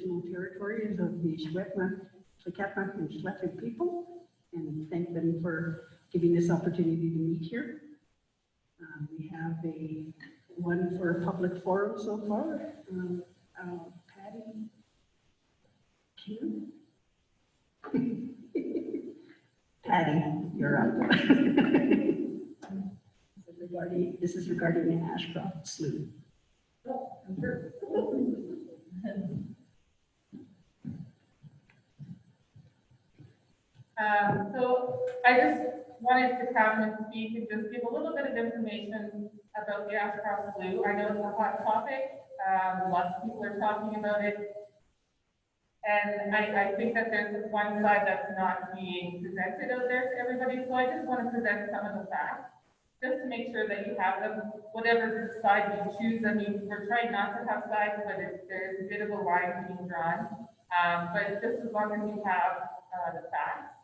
traditional territories of the Shwekma, Tlakatma, and Shletuk people, and thank them for giving this opportunity to meet here. We have one for public forum so far. Patty Kim? Patty, you're up. This is regarding the Ashcroft Slough. Oh, I'm sure. So I just wanted to come and speak and just give a little bit of information about the Ashcroft Slough. I know it's a hot topic. Lots of people are talking about it. And I think that there's one side that's not being presented out there to everybody. So I just want to present some of the facts, just to make sure that you have them, whatever side you choose. I mean, we're trying not to have sides, but there's a bit of a line being drawn. But just as long as you have the facts.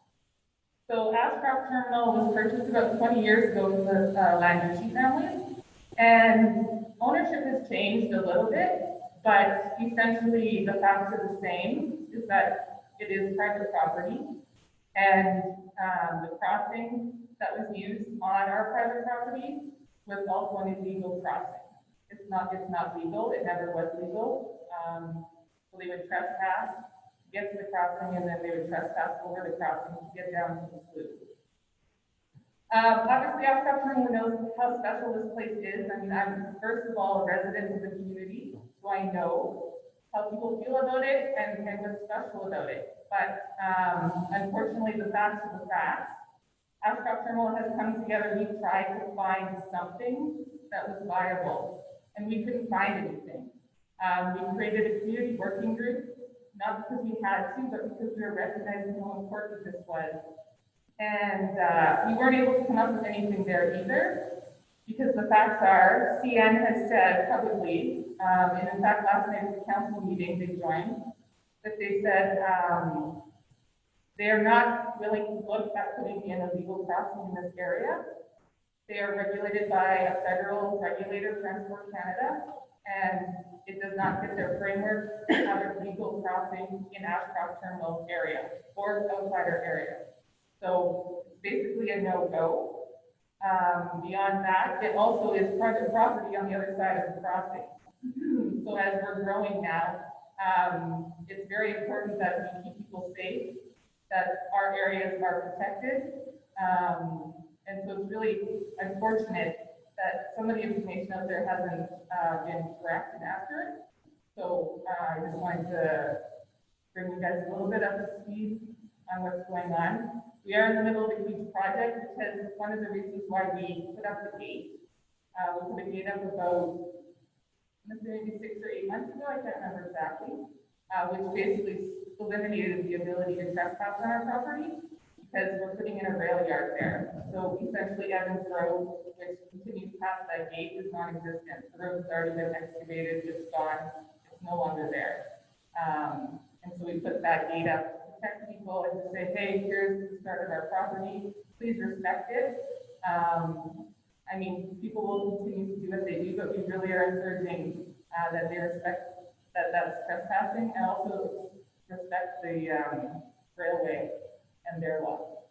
So Ashcroft Terminal was purchased about 20 years ago from the Landucci family, and ownership has changed a little bit, but essentially the facts are the same, is that it is private property, and the crossing that was used on our private property was also an illegal crossing. It's not legal, it never was legal. So they would trespass, get to the crossing, and then they would trespass over the crossing to get down to the slough. Obviously, Ashcroft Terminal knows how special this place is. I mean, I'm first of all a resident of the community, so I know how people feel about it and what's special about it. But unfortunately, the facts are the facts. Ashcroft Terminal has come together. We tried to find something that was viable, and we couldn't find anything. We created a community working group, not because we had to, but because we were recognizing how important this was. And we weren't able to come up with anything there either, because the facts are, CN has said publicly, and in fact last night at the council meeting they joined, that they said they are not willing to look at putting in a legal crossing in this area. They are regulated by a federal regulator, Transport Canada, and it does not fit their framework to have a legal crossing in Ashcroft Terminal area or outside our area. So it's basically a no-go. Beyond that, it also is private property on the other side of the crossing. So as we're growing now, it's very important that we keep people safe, that our areas are protected. And so it's really unfortunate that some of the information out there hasn't been correct and accurate. So I just wanted to bring you guys a little bit up to speed on what's going on. We are in the middle of a huge project, which is one of the reasons why we put up the gate. We put a gate up about maybe 6 or 8 months ago, I can't remember exactly, which basically eliminated the ability to trespass on our property because we're putting in a rail yard there. So essentially Evans Road, which continues past that gate, is non-existent. The road's already been excavated, it's gone, it's no longer there. And so we put that gate up to protect people and to say, hey, here's the start of our property, please respect it. I mean, people will continue to do what they do, but we really are encouraging that they respect that that's trespassing and also respect the railway and their law.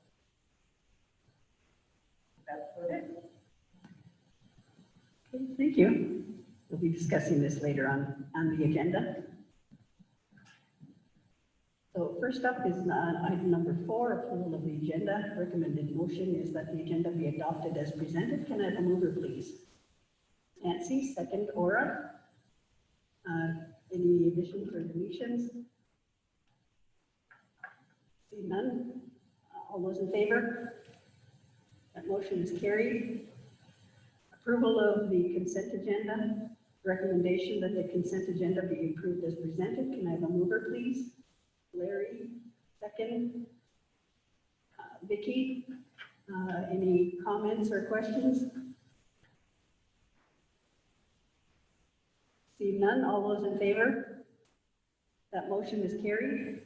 That's what it is. Okay, thank you. We'll be discussing this later on the agenda. So first up is item number 4, approval of the agenda. Recommended motion is that the agenda be adopted as presented. Can I have a mover, please? Nancy, second. Aura. Any additions or deletions? See none. All those in favor? That motion is carried. Approval of the consent agenda. Recommendation that the consent agenda be approved as presented. Can I have a mover, please? Larry, second. Vicky, any comments or questions? See none. All those in favor? That motion is carried.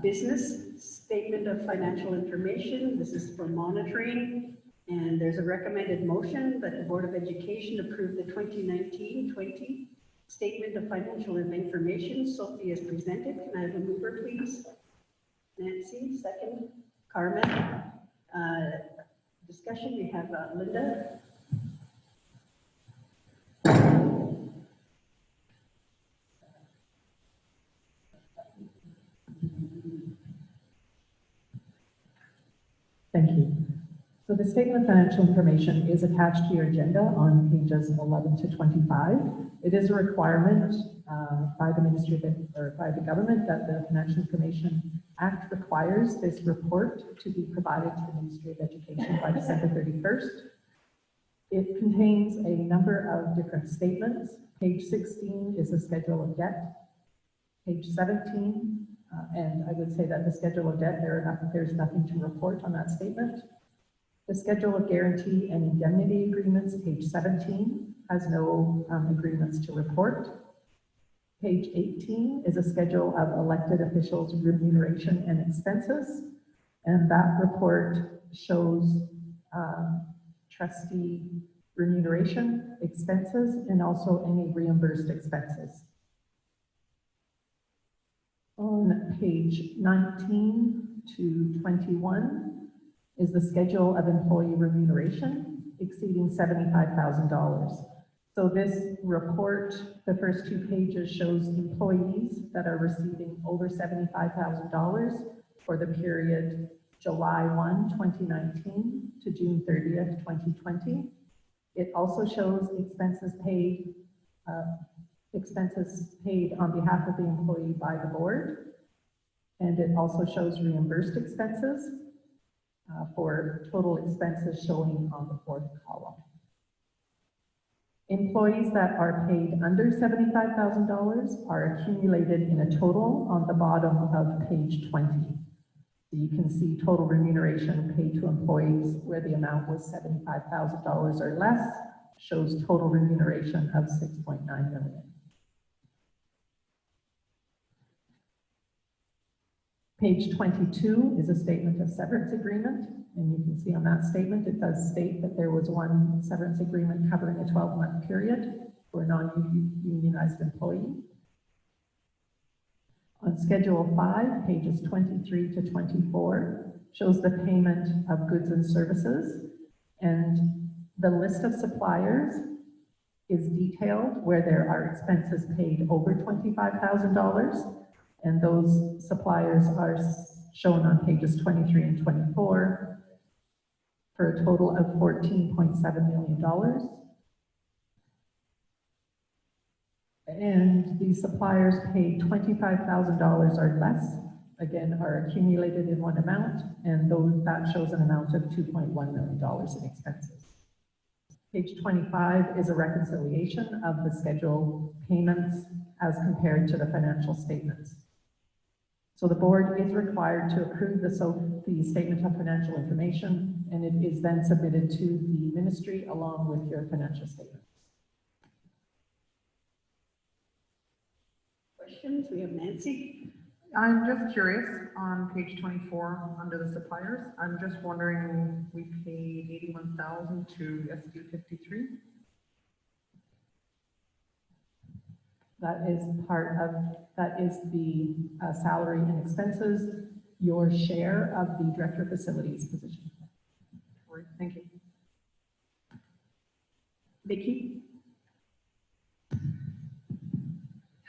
Business statement of financial information. This is for monitoring, and there's a recommended motion that the Board of Education approve the 2019-20 Statement of financial information, Sophie is presented. Can I have a mover, please? Nancy, second. Carmen. Discussion, we have Linda. Thank you. So the statement of financial information is attached to your agenda on pages 11 to 25. It is a requirement by the Ministry or by the government that the Financial Information Act requires this report to be provided to the Ministry of Education by December 31st. It contains a number of different statements. Page 16 is a schedule of debt. Page 17, and I would say that the schedule of debt, there's nothing to report on that statement. The schedule of guarantee and indemnity agreements, page 17, has no agreements to report. Page 18 is a schedule of elected officials' remuneration and expenses, and that report shows trustee remuneration expenses and also any reimbursed expenses. On page 19 to 21 is the schedule of employee remuneration exceeding $75,000. So this report, the first 2 pages, shows employees that are receiving over $75,000 for the period July 1, 2019 to June 30th, 2020. It also shows expenses paid on behalf of the employee by the board. And it also shows reimbursed expenses for total expenses showing on the 4th column. Employees that are paid under $75,000 are accumulated in a total on the bottom of page 20. So you can see total remuneration paid to employees where the amount was $75,000 or less, shows total remuneration of $6.9 million. Page 22 is a statement of severance agreement, and you can see on that statement it does state that there was one severance agreement covering a 12-month period for a non-unionized employee. On Schedule 5, pages 23 to 24, shows the payment of goods and services, and the list of suppliers is detailed where there are expenses paid over $25,000. And those suppliers are shown on pages 23 and 24 for a total of $14.7 million. And these suppliers paid $25,000 or less, again, are accumulated in one amount, and that shows an amount of $2.1 million in expenses. Page 25 is a reconciliation of the scheduled payments as compared to the financial statements. So the board is required to approve the statement of financial information, and it is then submitted to the ministry along with your financial statements. Questions? We have Nancy. I'm just curious, on page 24, under the suppliers, I'm just wondering, we paid $81,000 to SD73. That is the salary and expenses, your share of the director of facilities position. Right, thank you. Vicki?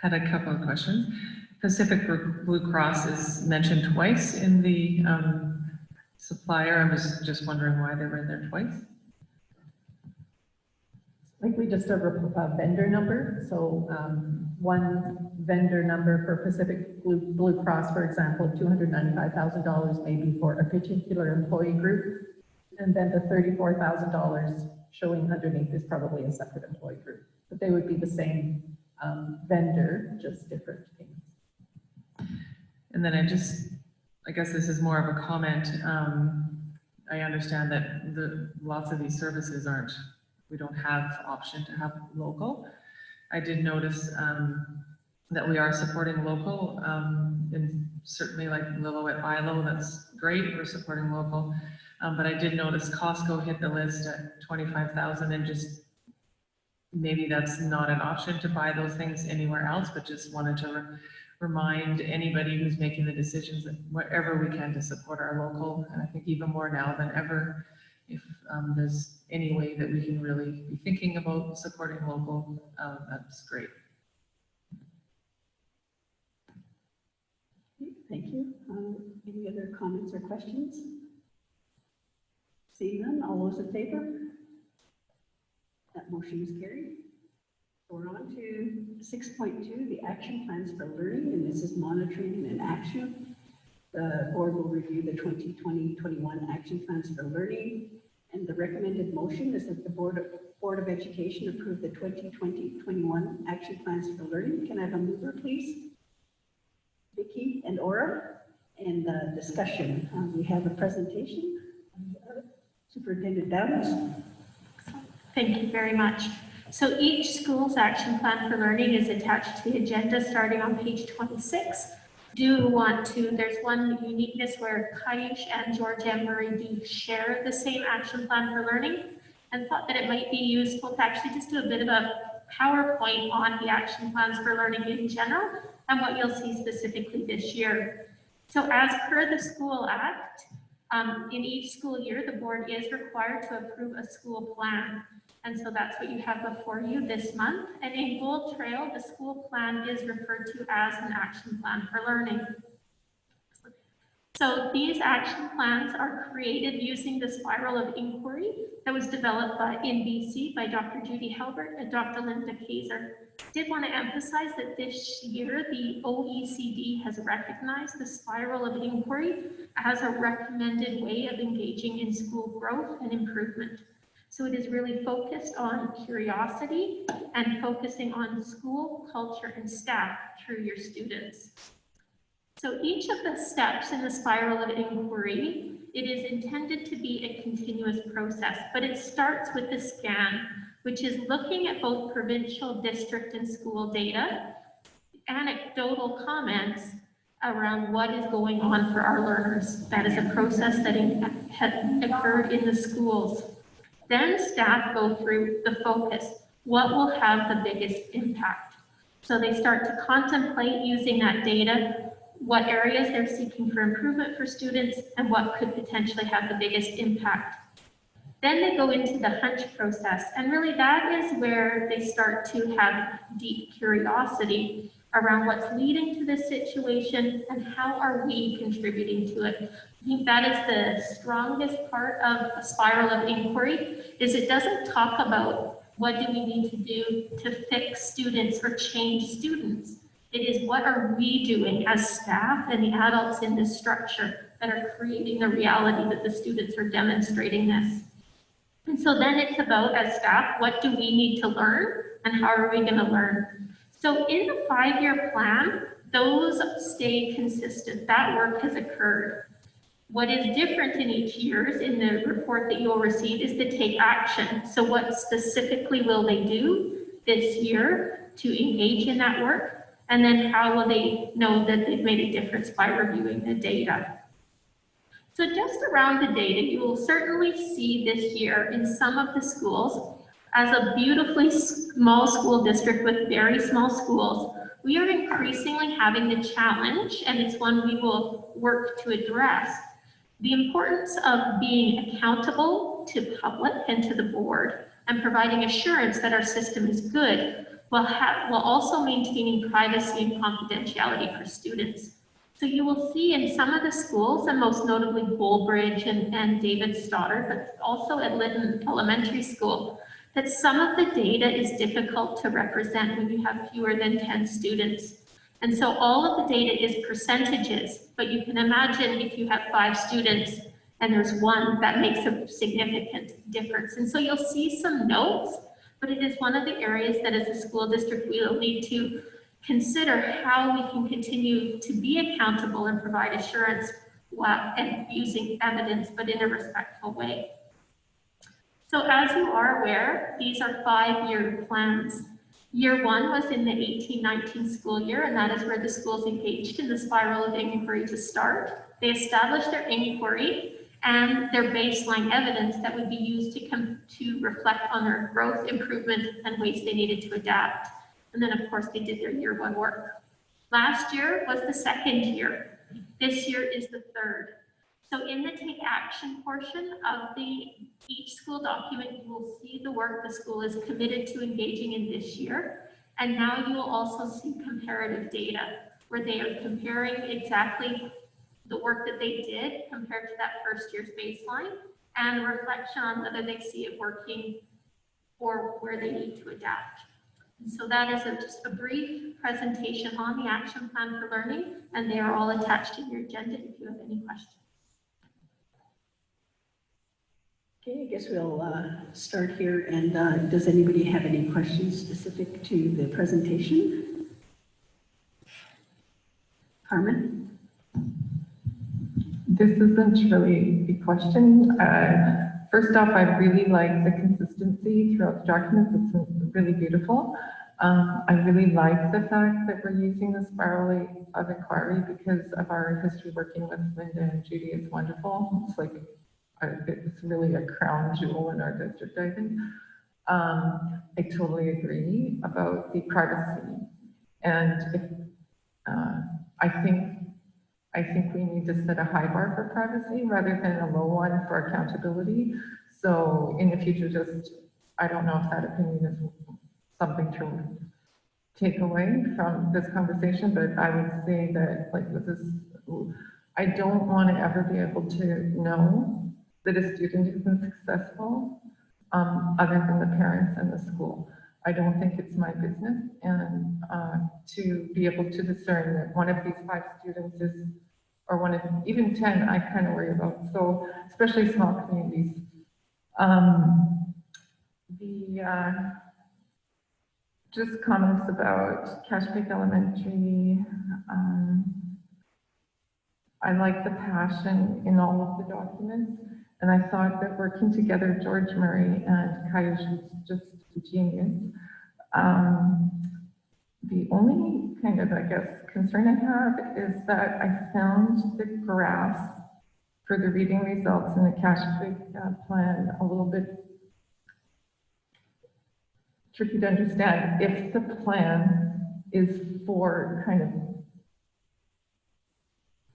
Had a couple of questions. Pacific Blue Cross is mentioned twice in the supplier. I was just wondering why they were in there twice. Likely just a vendor number. So one vendor number for Pacific Blue Cross, for example, $295,000 may be for a particular employee group. And then the $34,000 showing underneath is probably a separate employee group. But they would be the same vendor, just different payments. And then I guess this is more of a comment. I understand that lots of these services we don't have option to have local. I did notice that we are supporting local, and certainly like Lillooet Bilo, that's great, we're supporting local. But I did notice Costco hit the list at $25,000, and just maybe that's not an option to buy those things anywhere else, but just wanted to remind anybody who's making the decisions that whatever we can to support our local, and I think even more now than ever, if there's any way that we can really be thinking about supporting local, that's great. Thank you. Any other comments or questions? Seeing none, all those in favor? That motion is carried. We're on to 6.2, the action plans for learning, and this is monitoring and action. The board will review the 2020-21 action plans for learning, and the recommended motion is that the Board of Education approve the 2020-21 action plans for learning. Can I have a mover, please? Vicky and Aura, and discussion. We have a presentation. Superintendent Downs. Thank you very much. So each school's action plan for learning is attached to the agenda starting on page 26. There's one uniqueness where Kaiush and George and Murray do share the same action plan for learning, and thought that it might be useful to actually just do a bit of a PowerPoint on the action plans for learning in general and what you'll see specifically this year. So as per the School Act, in each school year, the board is required to approve a school plan. And so that's what you have before you this month. And in Gold Trail, the school plan is referred to as an action plan for learning. So these action plans are created using the spiral of inquiry that was developed in BC by Dr. Judy Halbert and Dr. Linda Kaiser. Did want to emphasize that this year the OECD has recognized the spiral of inquiry as a recommended way of engaging in school growth and improvement. So it is really focused on curiosity and focusing on school, culture, and staff through your students. So each of the steps in the spiral of inquiry, it is intended to be a continuous process, but it starts with the scan, which is looking at both provincial, district, and school data, anecdotal comments around what is going on for our learners. That is a process that had occurred in the schools. Then staff go through the focus. What will have the biggest impact? So they start to contemplate using that data, what areas they're seeking for improvement for students and what could potentially have the biggest impact. Then they go into the hunch process, and really that is where they start to have deep curiosity around what's leading to this situation and how are we contributing to it. I think that is the strongest part of a spiral of inquiry, is it doesn't talk about what do we need to do to fix students or change students. It is what are we doing as staff and the adults in this structure that are creating the reality that the students are demonstrating this. And so then it's about, as staff, what do we need to learn and how are we going to learn? So in the 5-year plan, those stay consistent. That work has occurred. What is different in each year in the report that you'll receive is the take action. So what specifically will they do this year to engage in that work? And then how will they know that they've made a difference by reviewing the data? So just around the data, you will certainly see this year in some of the schools, as a beautifully small school district with very small schools, we are increasingly having the challenge, and it's one we will work to address, the importance of being accountable to public and to the board and providing assurance that our system is good, while also maintaining privacy and confidentiality for students. So you will see in some of the schools, and most notably Bullbridge and David Stoddard, but also at Lytton Elementary School, that some of the data is difficult to represent when you have fewer than 10 students. And so all of the data is percentages, but you can imagine if you have 5 students and there's 1, that makes a significant difference. And so you'll see some notes, but it is one of the areas that as a school district, we will need to consider how we can continue to be accountable and provide assurance and using evidence, but in a respectful way. So as you are aware, these are 5-year plans. Year 1 was in the 18-19 school year, and that is where the schools engaged in the spiral of inquiry to start. They established their inquiry and their baseline evidence that would be used to reflect on their growth, improvement, and ways they needed to adapt. And then, of course, they did their year one work. Last year was the second year. This year is the third. So in the take action portion of each school document, you will see the work the school is committed to engaging in this year. And now you will also see comparative data where they are comparing exactly the work that they did compared to that first year's baseline and reflection on whether they see it working or where they need to adapt. And so that is just a brief presentation on the action plan for learning, and they are all attached in your agenda if you have any questions. Okay, I guess we'll start here. And does anybody have any questions specific to the presentation? Carmen? This isn't really a question. First off, I really like the consistency throughout the documents. It's really beautiful. I really like the fact that we're using the spiral of inquiry because of our history working with Linda and Judy. It's wonderful. It's like, it's really a crown jewel in our district, I think. I totally agree about the privacy. And if, I think we need to set a high bar for privacy rather than a low one for accountability. So in the future, I don't know if that opinion is something to take away from this conversation, but I would say that like with this, I don't want to ever be able to know that a student isn't successful other than the parents and the school. I don't think it's my business, and to be able to discern that one of these 5 students is, or one of even 10, I kind of worry about. So especially small communities. Just comments about Cache Creek Elementary. I like the passion in all of the documents, and I thought that working together, George Murray and Kaiush was just genius. The only kind of, I guess, concern I have is that I found the graphs for the reading results in the Cache Creek plan a little bit tricky to understand if the plan is for kind of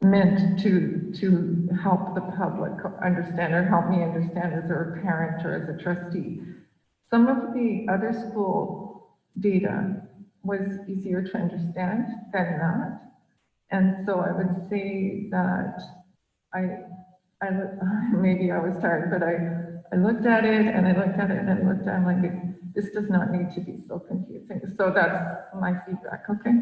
meant to help the public understand or help me understand as a parent or as a trustee. Some of the other school data was easier to understand than that. And so I would say that maybe I was tired, but I looked at it and I looked at it and I looked at it, I'm like, this does not need to be so confusing. So that's my feedback, okay?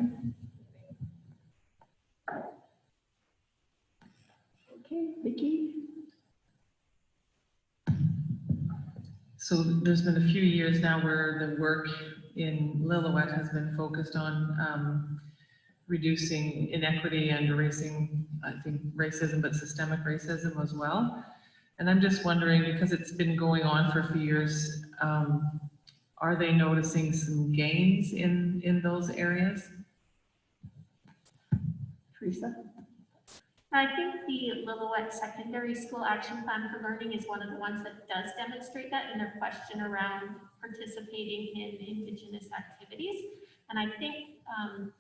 Okay, Vicki? So there's been a few years now where the work in Lillooet has been focused on reducing inequity and erasing, I think, racism, but systemic racism as well. And I'm just wondering, because it's been going on for a few years, are they noticing some gains in those areas? Teresa? I think the Lillooet Secondary School Action Plan for Learning is one of the ones that does demonstrate that in their question around participating in Indigenous activities. And I think, and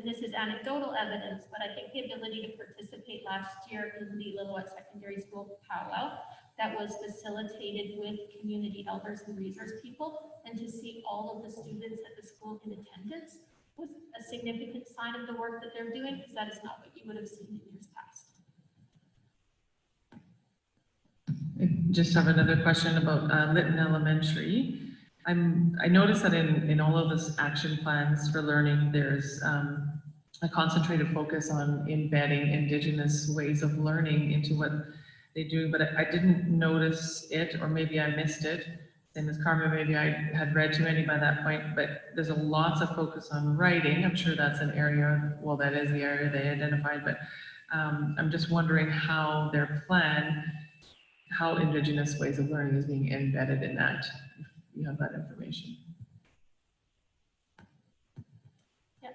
this is anecdotal evidence, but I think the ability to participate last year in the Lillooet Secondary School powwow that was facilitated with community elders and resource people, and to see all of the students at the school in attendance was a significant sign of the work that they're doing, because that is not what you would have seen in years past. I just have another question about Lytton Elementary. I noticed that in all of this action plans for learning, there's a concentrated focus on embedding Indigenous ways of learning into what they do, but I didn't notice it, or maybe I missed it. Same as Carmen, maybe I had read too many by that point, but there's a lots of focus on writing. I'm sure that's an area, well, that is the area they identified, but I'm just wondering how their plan, how Indigenous ways of learning is being embedded in that, if you have that information. Yeah.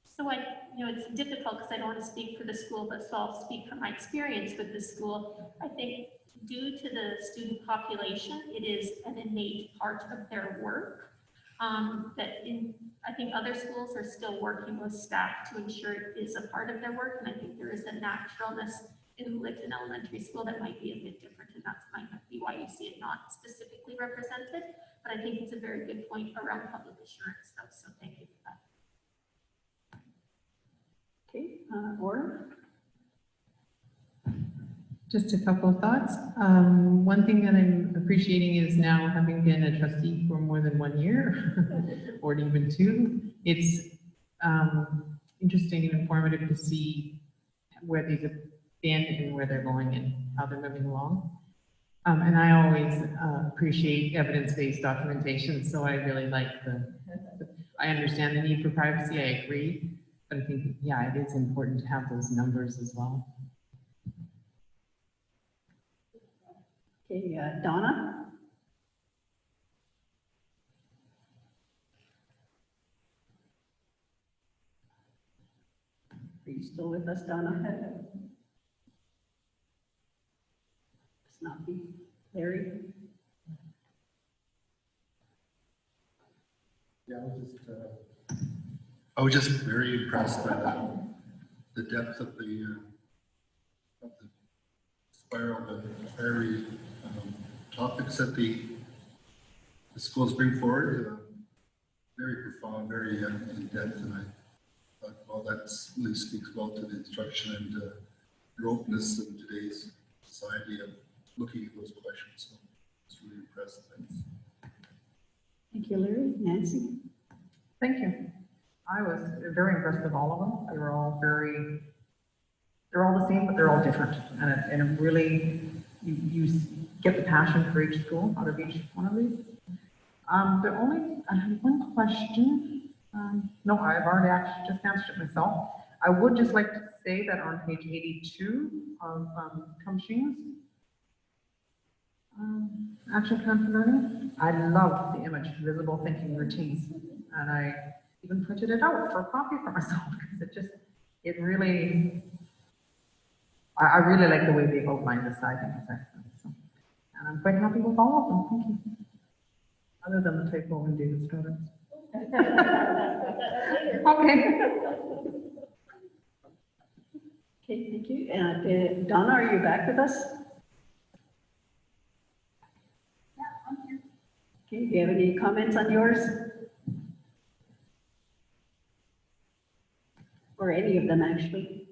So it's difficult because I don't want to speak for the school, but so I'll speak from my experience with the school. I think due to the student population, it is an innate part of their work. I think other schools are still working with staff to ensure it is a part of their work, and I think there is a naturalness in Lytton Elementary School that might be a bit different, and that might be why you see it not specifically represented, but I think it's a very good point around public assurance, though, so thank you for that. Okay, Laura? Just a couple of thoughts. One thing that I'm appreciating is now having been a trustee for more than 1 year, or even 2, it's interesting and informative to see where these have been and where they're going and how they're moving along. And I always appreciate evidence-based documentation, so I really like I understand the need for privacy, I agree, but I think, yeah, it is important to have those numbers as well. Okay, Donna? Are you still with us, Donna? It's not me. Larry? Yeah, I was just very impressed by the depth of the spiral, the very topics that the schools bring forward. Very profound, very in depth, and I thought, well, that really speaks well to the instruction and your openness in today's society of looking at those questions. So it's really impressive. Thanks. Thank you, Larry. Nancy? Thank you. I was very impressed with all of them. They're all the same, but they're all different. And it really, you get the passion for each school out of each one of these. I have one question. No, I've already actually just answered it myself. I would just like to say that on page 82 of Cummings, Action Plan for Learning, I love the image, visible thinking routines. And I even printed it out for a copy for myself because it really, I really like the way they've outlined this. I think it's excellent. So, and I'm quite happy with all of them. Thank you. Other than the typo in David's daughter. Okay. Okay, thank you. Donna, are you back with us? Yeah, I'm here. Okay, do you have any comments on yours? Or any of them, actually?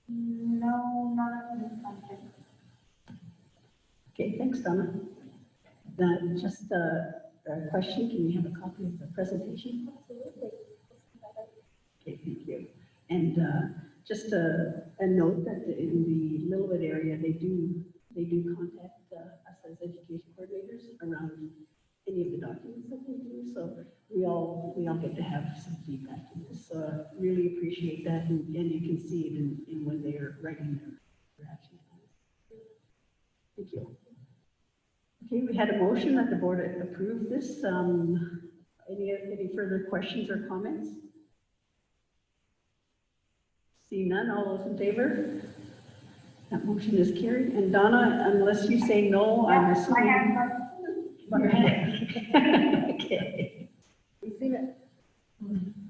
No, not at this time. Okay, thanks, Donna. Just a question, can we have a copy of the presentation? Absolutely. Okay, thank you. And just a note that in the Lillooet area, they do contact us as education coordinators around any of the documents that they do. So we all get to have some feedback in this. So really appreciate that, and you can see it in when they are writing their action plans. Thank you. Okay, we had a motion that the board approve this. Any further questions or comments? See none, all those in favor? That motion is carried. And Donna, unless you say no, I'm assuming. Your hand. Okay. We've seen it.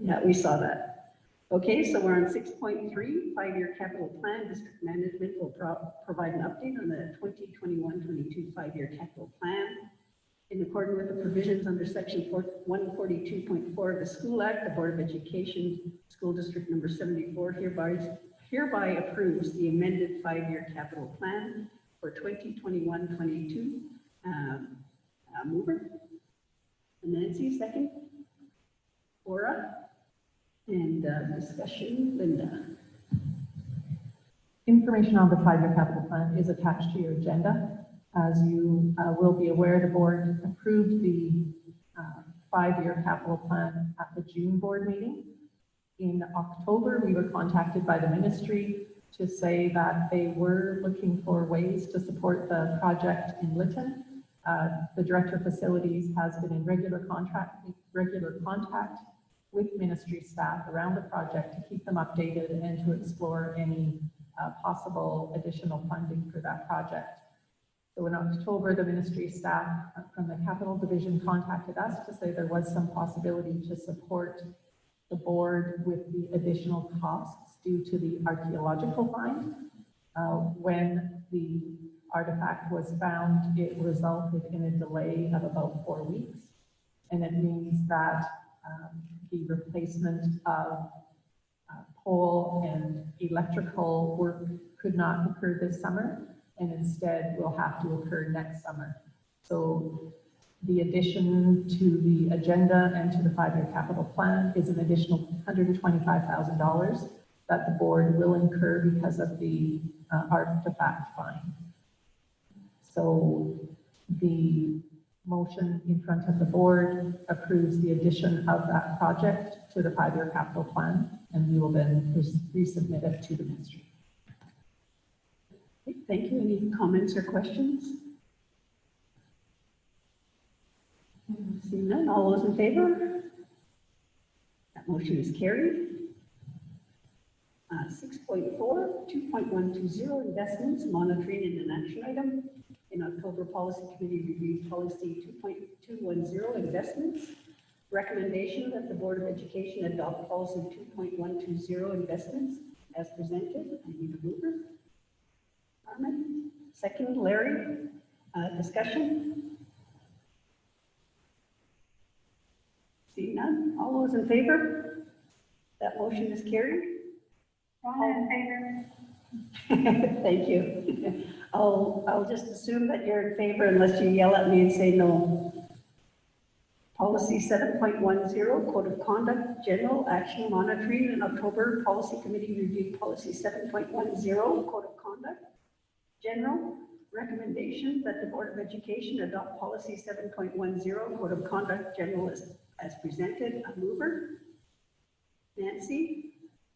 Yeah, we saw that. Okay, so we're on 6.3, 5-year capital plan. District management will provide an update on the 2021-22 5-year capital plan. In accordance with the provisions under section 142.4 of the School Act, the Board of Education, School District number 74 hereby approves the amended 5-year capital plan for 2021-22. Mover? Nancy, second. Laura? And discussion, Linda. Information on the 5-year capital plan is attached to your agenda. As you will be aware, the board approved the 5-year capital plan at the June board meeting. In October, we were contacted by the ministry to say that they were looking for ways to support the project in Lytton. The Director of Facilities has been in regular contact with ministry staff around the project to keep them updated and to explore any possible additional funding for that project. So in October, the ministry staff from the Capital Division contacted us to say there was some possibility to support the board with the additional costs due to the archaeological find. When the artifact was found, it resulted in a delay of about 4 weeks. And it means that the replacement of pole and electrical work could not occur this summer, and instead will have to occur next summer. So the addition to the agenda and to the 5-year capital plan is an additional $125,000 that the board will incur because of the artifact find. So the motion in front of the board approves the addition of that project to the 5-year capital plan, and we will then resubmit it to the ministry. Thank you. Any comments or questions? Seeing none, all those in favor? That motion is carried. 6.4, 2.120 investments, monitoring and an action item. In October, Policy Committee reviewed Policy 2.210 investments. Recommendation that the Board of Education adopt Policy 2.120 investments as presented. I need a mover. Carmen. Second, Larry. Discussion? Seeing none, all those in favor? That motion is carried. Ron in favor. Thank you. I'll just assume that you're in favor unless you yell at me and say no. Policy 7.10, Code of Conduct, General Action Monitoring. In October, Policy Committee reviewed Policy 7.10, Code of Conduct, General. Recommendation that the Board of Education adopt Policy 7.10, Code of Conduct, General as presented. A mover. Nancy.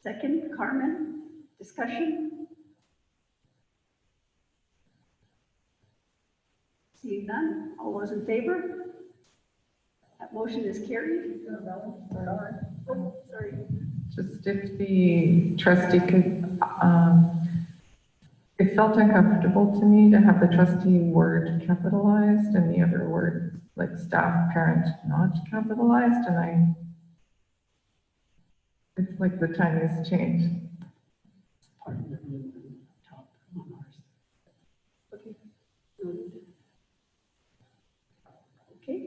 Second, Carmen. Discussion? Seeing none, all those in favor? That motion is carried. Oh, sorry. Just if the trustee could, it felt uncomfortable to me to have the trustee word capitalized and the other word like staff parent not capitalized, and it's like the tiniest change. Part of the top on ours. Okay. Noted. Okay.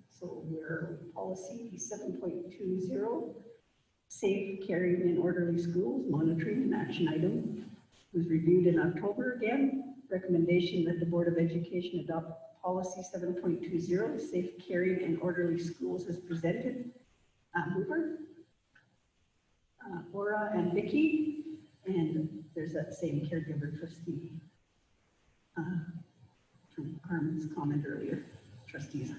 So we're policy 7.20, safe, caring, and orderly schools, monitoring and action item, was reviewed in October again. Recommendation that the Board of Education adopt policy 7.20, safe, caring, and orderly schools as presented. Mover. Laura and Vicky, and there's that same caregiver trustee from Carmen's comment earlier. Trustees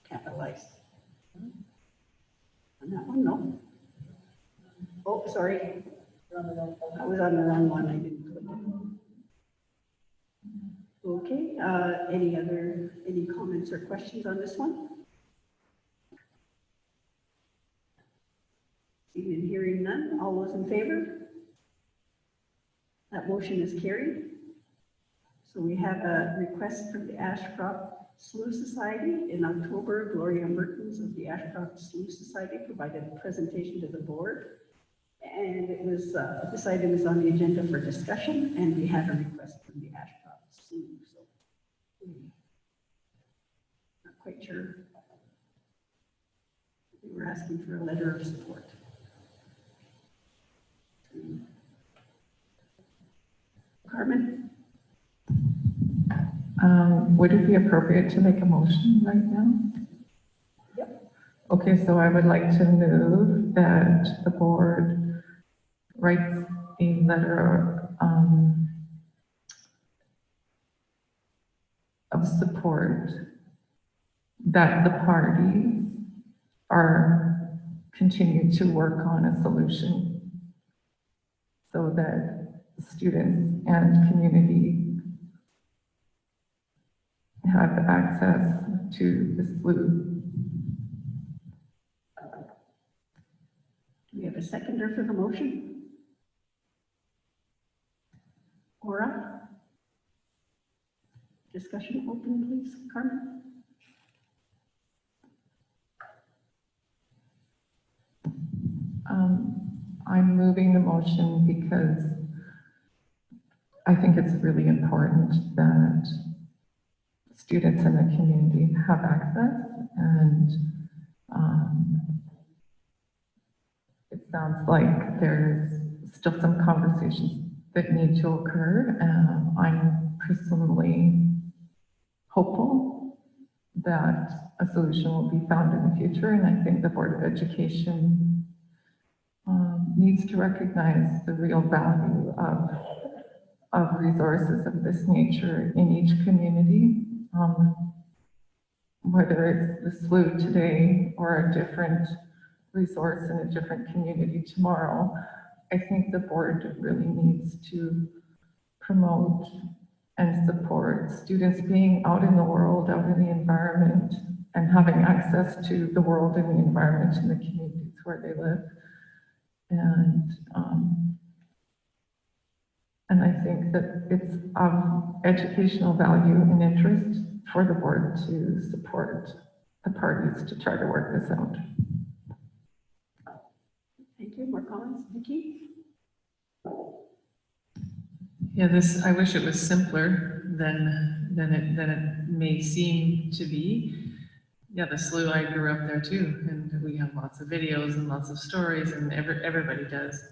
capitalized. On that one, no. Oh, sorry. I was on the wrong one. I didn't click it. Okay. Any comments or questions on this one? Seeing and hearing none, all those in favor? That motion is carried. So we have a request from the Ashcroft Slough Society. In October, Gloria Mertens of the Ashcroft Slough Society provided a presentation to the board. And it was, this item is on the agenda for discussion, and we have a request from the Ashcroft Slough. So not quite sure. We were asking for a letter of support. Carmen? Would it be appropriate to make a motion right now? Yep. Okay, so I would like to move that the board writes a letter of support that the parties are continue to work on a solution so that students and community have access to the slough. a seconder for the motion? Cora? Discussion open, please. Carmen? I'm moving the motion because I think it's really important that students in the community have access, and it sounds like there's still some conversations that need to occur. I'm personally hopeful that a solution will be found in the future, and I think the Board of Education needs to recognize the real value of resources of this nature in each community. Whether it's the SLU today or a different resource in a different community tomorrow, I think the board really needs to promote and support students being out in the world, out in the environment, and having access to the world and the environment in the communities where they live. And I think that it's of educational value and interest for the board to support the parties to try to work this out. Thank you. More comments? Vicki? Yeah, I wish it was simpler than it may seem to be. Yeah, the SLU, I grew up there too, and we have lots of videos and lots of stories, and everybody does.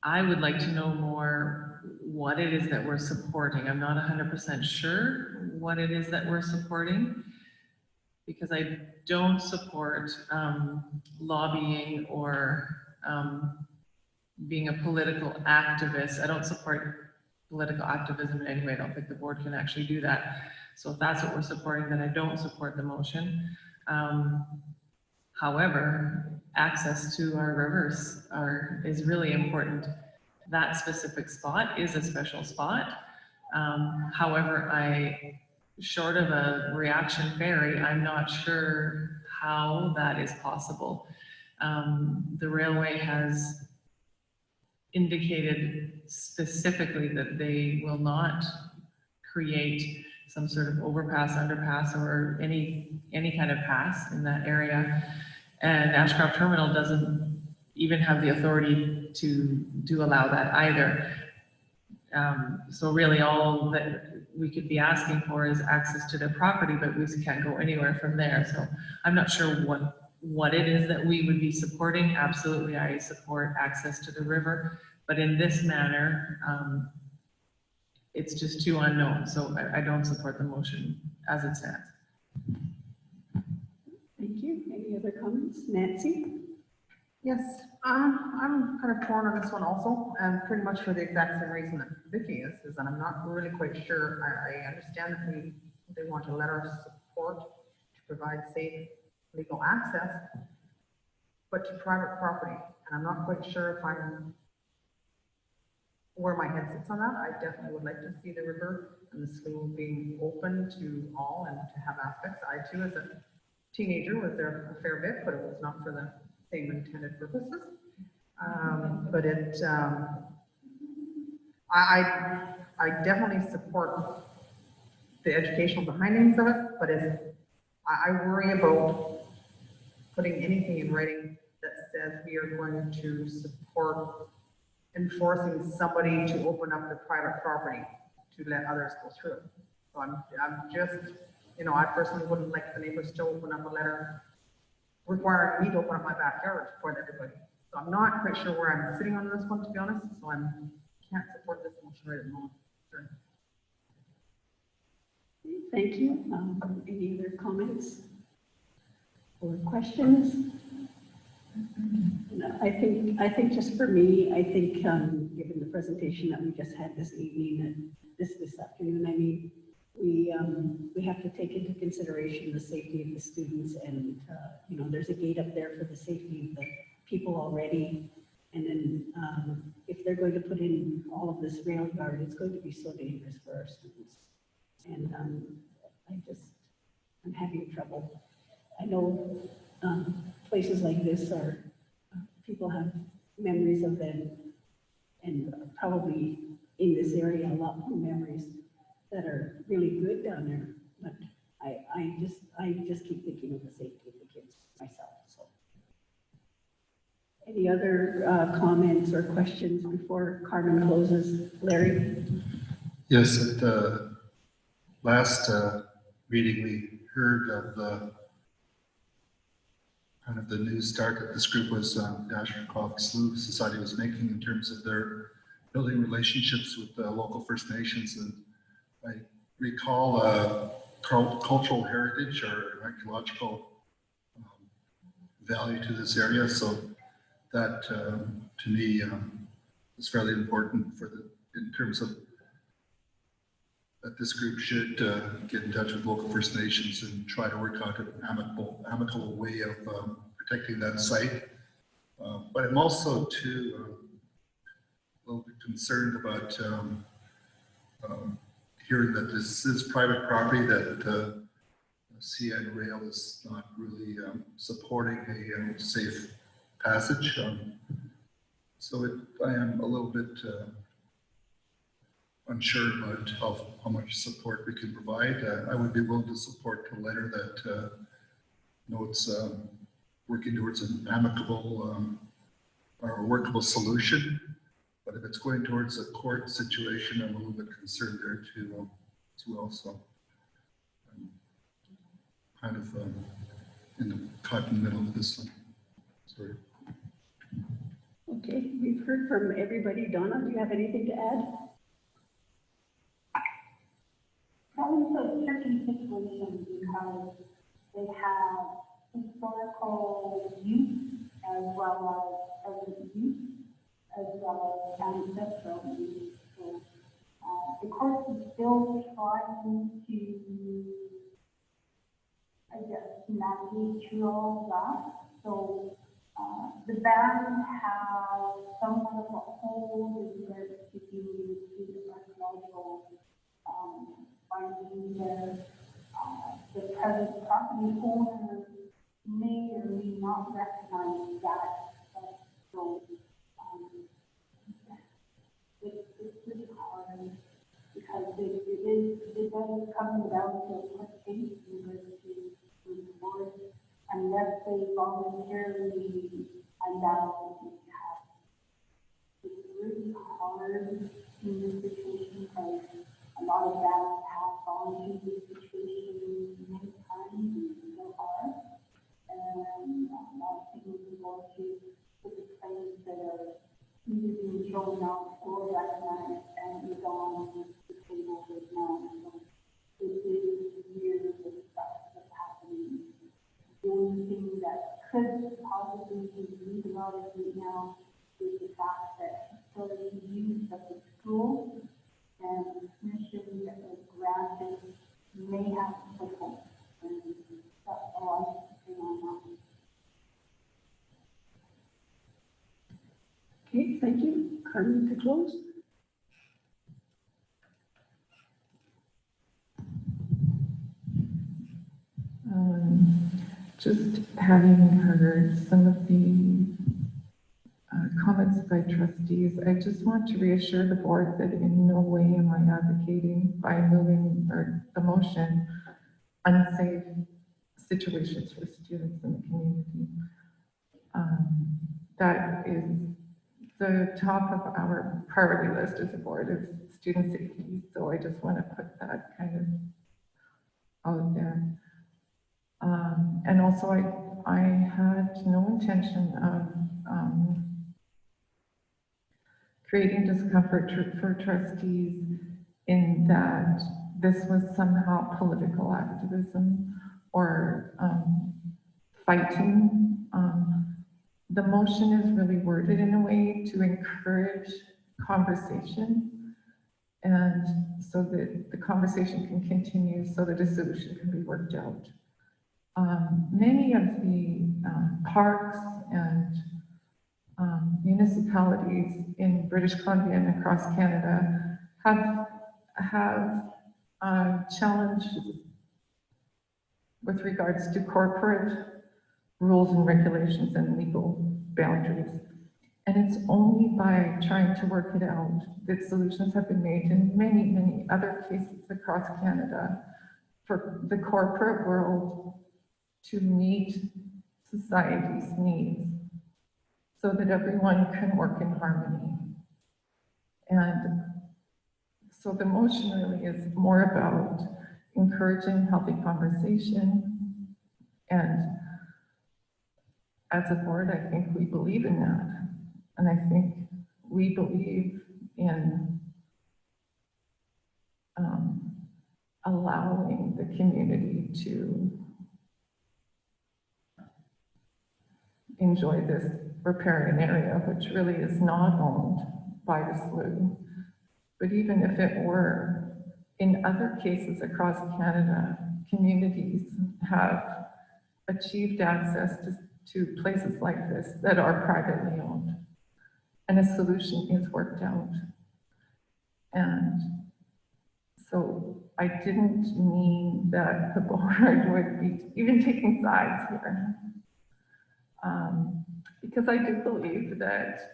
I would like to know more what it is that we're supporting. I'm not 100% sure what it is that we're supporting, because I don't support lobbying or being a political activist. I don't support political activism in any way. I don't think the board can actually do that. So if that's what we're supporting, then I don't support the motion. However, access to our rivers is really important. That specific spot is a special spot. However, short of a reaction ferry, I'm not sure how that is possible. The railway has indicated specifically that they will not create some sort of overpass, underpass, or any kind of pass in that area. And Ashcroft Terminal doesn't even have the authority to allow that either. So really all that we could be asking for is access to their property, but we can't go anywhere from there. So I'm not sure what it is that we would be supporting. Absolutely, I support access to the river, but in this manner, it's just too unknown. So I don't support the motion as it stands. Thank you. Any other comments? Nancy? Yes, I'm kind of torn on this one also, and pretty much for the exact same reason that Vicki is that I'm not really quite sure. I understand that they want a letter of support to provide safe legal access, but to private property, and I'm not quite sure where my head sits on that. I definitely would like to see the river and the SLU being open to all and to have aspects. I too, as a teenager, was there a fair bit, but it was not for the same intended purposes. But I definitely support the educational behindings of it, but I worry about putting anything in writing that says we are going to support enforcing somebody to open up the private property to let others go through. So I'm just, I personally wouldn't like the neighbors to open up a letter requiring me to open up my backyard for everybody. So I'm not quite sure where I'm sitting on this one, to be honest. So I can't support this motion right at the moment. Sure. Thank you. Any other comments or questions? No, I think just for me, I think given the presentation that we just had this evening and this afternoon, I mean, we have to take into consideration the safety of the students, and there's a gate up there for the safety of the people already. And then if they're going to put in all of this rail yard, it's going to be so dangerous for our students. And I'm having trouble. I know places like this are people have memories of them, and probably in this area, a lot more memories that are really good down there. But I just keep thinking of the safety of the kids myself, so. Any other comments or questions before Carmen closes? Larry? Yes, at the last meeting, we heard of the kind of the new start that this group was, the Ashcroft Slough Society was making in terms of their building relationships with the local First Nations. And I recall cultural heritage or archaeological value to this area. So that to me is fairly important for in terms of that this group should get in touch with local First Nations and try to work out an amicable way of protecting that site. But I'm also too a little bit concerned about hearing that this is private property, that CN Rail is not really supporting a safe passage. So I am a little bit unsure about how much support we can provide. I would be willing to support a letter that notes working towards an amicable or workable solution. But if it's going towards a court situation, I'm a little bit concerned there too, as well. So I'm kind of caught in the middle of this one. Sorry. Okay, we've heard from everybody. Donna, do you have anything to add? Probably a tricky situation because they have historical use as well as urban use, as well as ancestral use. So the court is still trying to, I guess, navigate through all of that. So the band have somewhat of a hold in regards to the archaeological findings there. The present property owner may or may not recognize that. So it's really hard because it does come down to a court case in regards to the board, unless they voluntarily allow it to happen. It's really hard in this situation because a lot of bands have gone through this situation many times and still are. And a lot of people who go to the claims that are either being shown out or recognized and is on the table right now. So it is weird the stuff that's happening. The only thing that could possibly be read about it right now is the fact that historic use of the school and the permission that was granted may have to put home. And that's all I can say on that. Okay, thank you. Carmen, to close. Just having heard some of the comments by trustees, I just want to reassure the board that in no way am I advocating by moving or the motion unsafe situations for students in the community. That is the top of our priority list as a board is student safety. So I just want to put that kind of out there. And also I had no intention of creating discomfort for trustees in that this was somehow political activism or fighting. The motion is really worded in a way to encourage conversation and so that the conversation can continue so that a solution can be worked out. Many of the parks and municipalities in British Columbia and across Canada have challenges with regards to corporate rules and regulations and legal boundaries. And it's only by trying to work it out that solutions have been made in many, many other cases across Canada for the corporate world to meet society's needs so that everyone can work in harmony. And so the motion really is more about encouraging healthy conversation. And as a board, I think we believe in that. And I think we believe in allowing the community to enjoy this riparian area, which really is not owned by the slough. But even if it were, in other cases across Canada, communities have achieved access to places like this that are privately owned. And a solution is worked out. And so I didn't mean that the board would be even taking sides here. Because I do believe that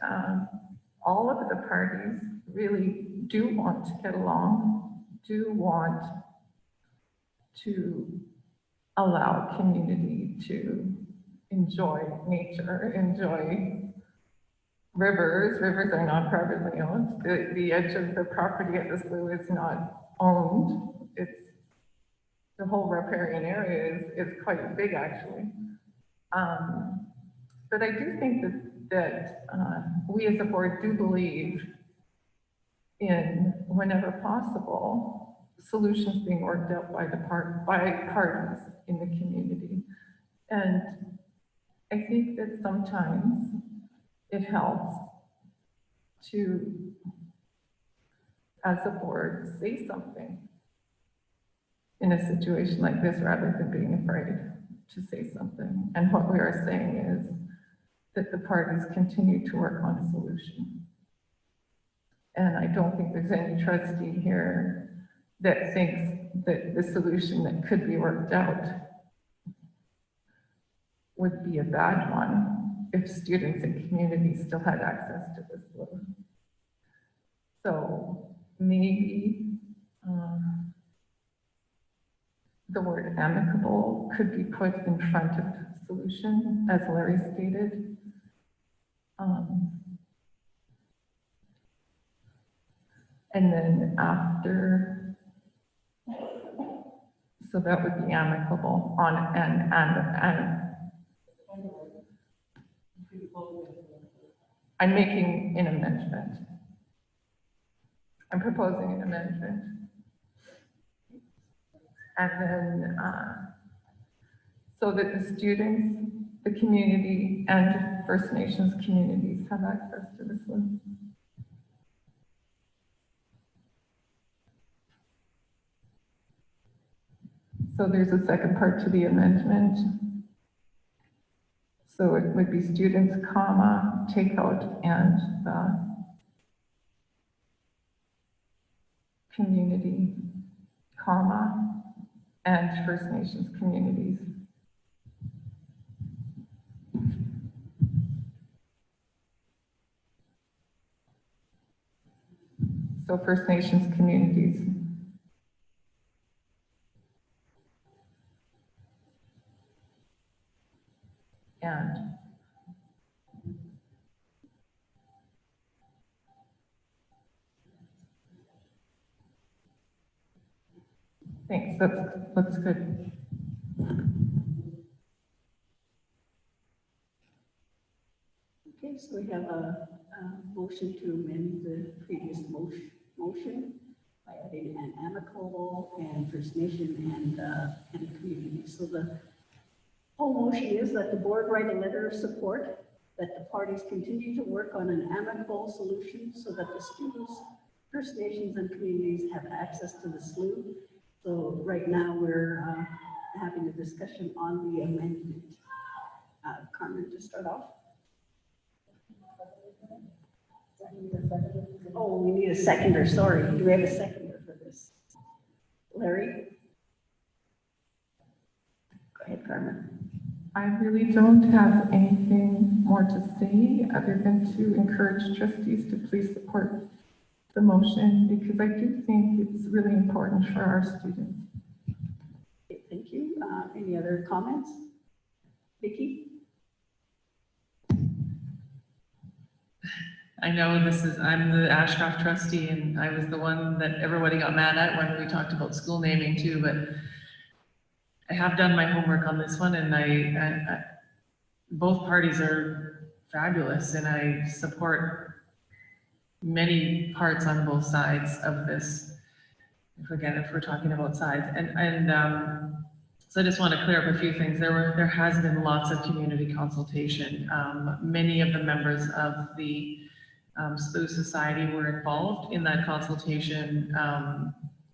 all of the parties really do want to get along, do want to allow community to enjoy nature, enjoy rivers. Rivers are not privately owned. The edge of the property at the slough is not owned. It's the whole riparian area is quite big, actually. But I do think that we as a board do believe in, whenever possible, solutions being worked out by parties in the community. And I think that sometimes it helps to, as a board, say something in a situation like this rather than being afraid to say something. And what we are saying is that the parties continue to work on a solution. And I don't think there's any trustee here that thinks that the solution that could be worked out would be a bad one if students and communities still had access to this slough. So maybe the word amicable could be put in front of solution, as Larry stated. And then after, so that would be amicable on and I'm making an amendment. I'm proposing an amendment. And then, so that the students, the community, and First Nations communities have access to this one. So there's a second part to the amendment. So it would be students, comma, takeout, and community, comma, and First Nations communities. So First Nations communities. And thanks, that looks good. Okay, so we have a motion to amend the previous motion by adding an amicable and First Nation and a community. So the whole motion is that the board write a letter of support, that the parties continue to work on an amicable solution so that the students, First Nations, and communities have access to the slough. So right now we're having a discussion on the amendment. Carmen, to start off. Oh, we need a seconder, sorry. Do we have a seconder for this? Larry? Go ahead, Carmen. I really don't have anything more to say other than to encourage trustees to please support the motion, because I do think it's really important for our students. Okay, thank you. Any other comments? Vicki? I know I'm the Ashcroft trustee, and I was the one that everybody got mad at when we talked about school naming too, but I have done my homework on this one, and I both parties are fabulous, and I support many parts on both sides of this. If we're talking about sides, so I just want to clear up a few things. There has been lots of community consultation. Many of the members of the SLU Society were involved in that consultation.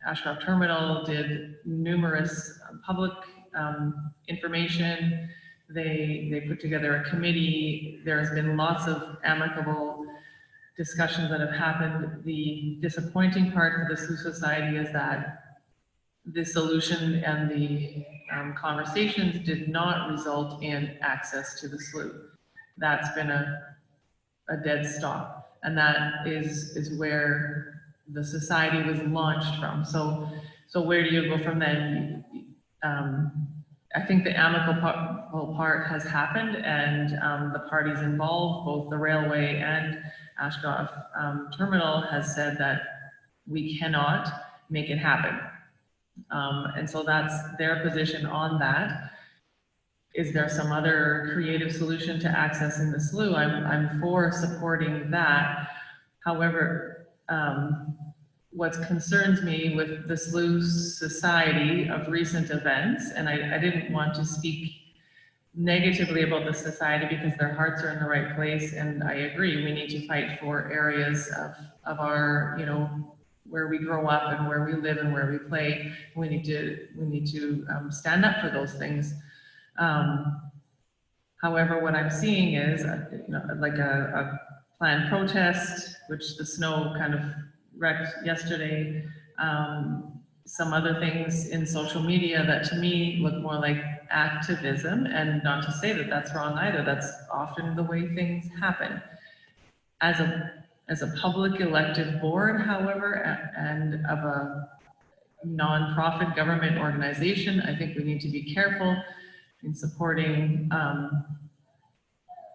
Ashcroft Terminal did numerous public information. They put together a committee. There's been lots of amicable discussions that have happened. The disappointing part for the SLU Society is that the solution and the conversations did not result in access to the SLU. That's been a dead stop. And that is where the society was launched from. So where do you go from then? I think the amicable part has happened, and the parties involved, both the railway and Ashcroft Terminal, has said that we cannot make it happen. And so that's their position on that. Is there some other creative solution to accessing the SLU? I'm for supporting that. However, what concerns me with the SLU Society of recent events, and I didn't want to speak negatively about the society because their hearts are in the right place, and I agree, we need to fight for areas of our, where we grow up and where we live and where we play. We need to stand up for those things. However, what I'm seeing is, like a planned protest, which the snow kind of wrecked yesterday. Some other things in social media that to me look more like activism, and not to say that that's wrong either. That's often the way things happen. As a public elected board, however, and of a nonprofit government organization, I think we need to be careful in supporting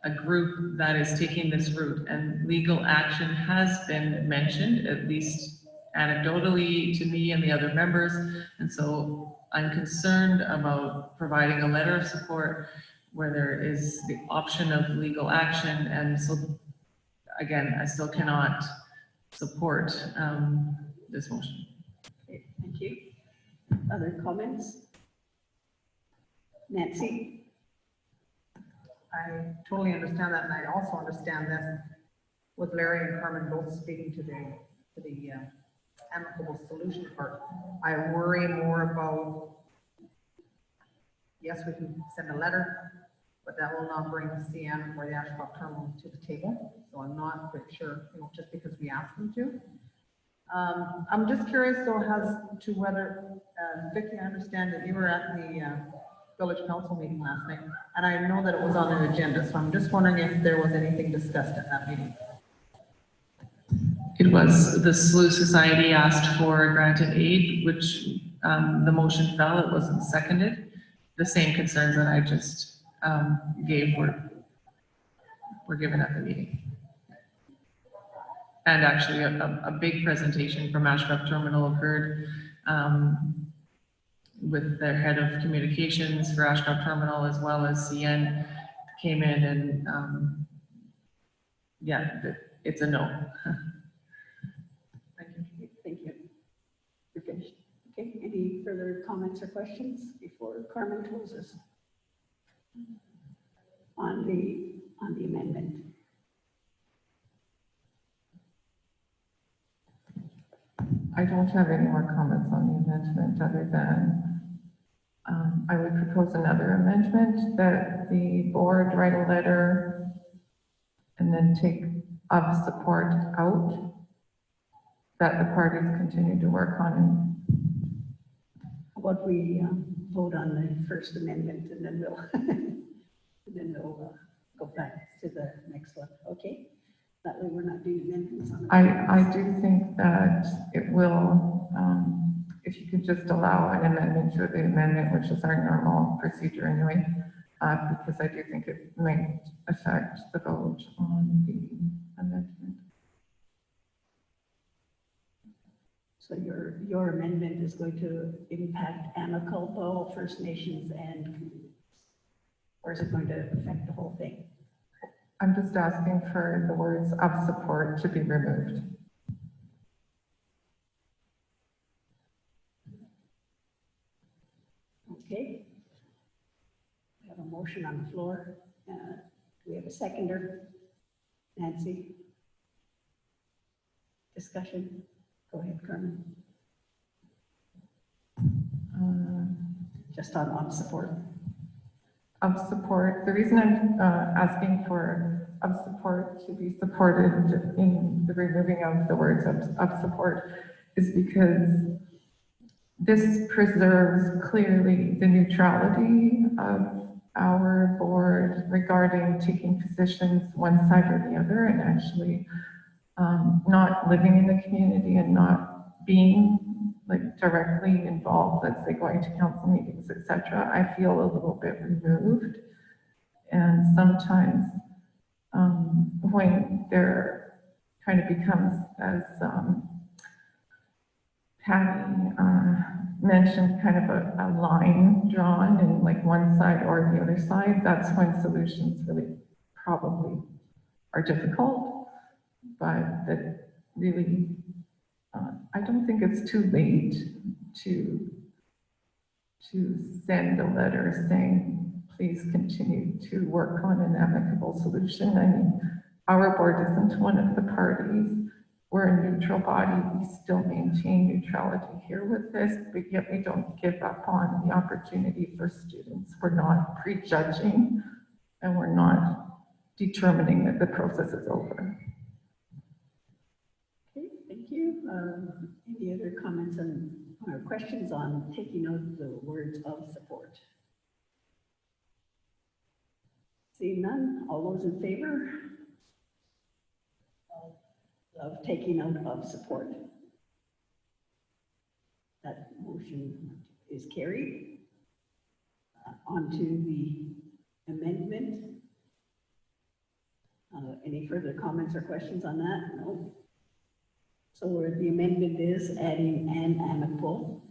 a group that is taking this route, and legal action has been mentioned, at least anecdotally to me and the other members. And so I'm concerned about providing a letter of support where there is the option of legal action. And so again, I still cannot support this motion. Okay, thank you. Other comments? Nancy? I totally understand that, and I also understand this with Larry and Carmen both speaking to the amicable solution part. I worry more about, yes, we can send a letter, but that will not bring the CN or the Ashcroft Terminal to the table. So I'm not quite sure, just because we asked them to. I'm just curious though as to whether, Vicki, I understand that you were at the village council meeting last night, and I know that it was on their agenda, so I'm just wondering if there was anything discussed at that meeting. It was, the SLU Society asked for granted aid, which the motion fell, it wasn't seconded. The same concerns that I just gave were given at the meeting. And actually a big presentation from Ashcroft Terminal occurred with their head of communications for Ashcroft Terminal, as well as CN came in, and yeah, it's a no. Thank you. Thank you. You're finished. Okay, any further comments or questions before Carmen closes on the amendment? I don't have any more comments on the amendment other than I would propose another amendment that the board write a letter and then take of support out, that the parties continue to work on How about we vote on the first amendment, and then we'll then we'll go back to the next one, okay? That way we're not doing amendments on it. I do think that it will, if you could just allow an amendment to the amendment, which is our normal procedure anyway, because I do think it might affect the vote on the amendment. So your amendment is going to impact amicable First Nations and communities? Or is it going to affect the whole thing? I'm just asking for the words of support to be removed. Okay. We have a motion on the floor. Do we have a seconder? Nancy? Discussion? Go ahead, Carmen. Just on support. Of support. The reason I'm asking for of support to be supported in the removing of the words of support is because this preserves clearly the neutrality of our board regarding taking positions one side or the other, and actually not living in the community and not being like directly involved, let's say going to council meetings, etc. I feel a little bit removed, and sometimes when there kind of becomes, as Patty mentioned, kind of a line drawn in like one side or the other side, that's when solutions really probably are difficult, but that really, I don't think it's too late to send a letter saying, please continue to work on an amicable solution. I mean, our board isn't one of the parties. We're a neutral body. We still maintain neutrality here with this, but yet we don't give up on the opportunity for students. We're not prejudging, and we're not determining that the process is over. Okay, thank you. Any other comments or questions on taking out the words of support? Seeing none, all those in favor of taking out of support? That motion is carried. On to the amendment. Any further comments or questions on that? No. So where the amendment is adding "and amicable"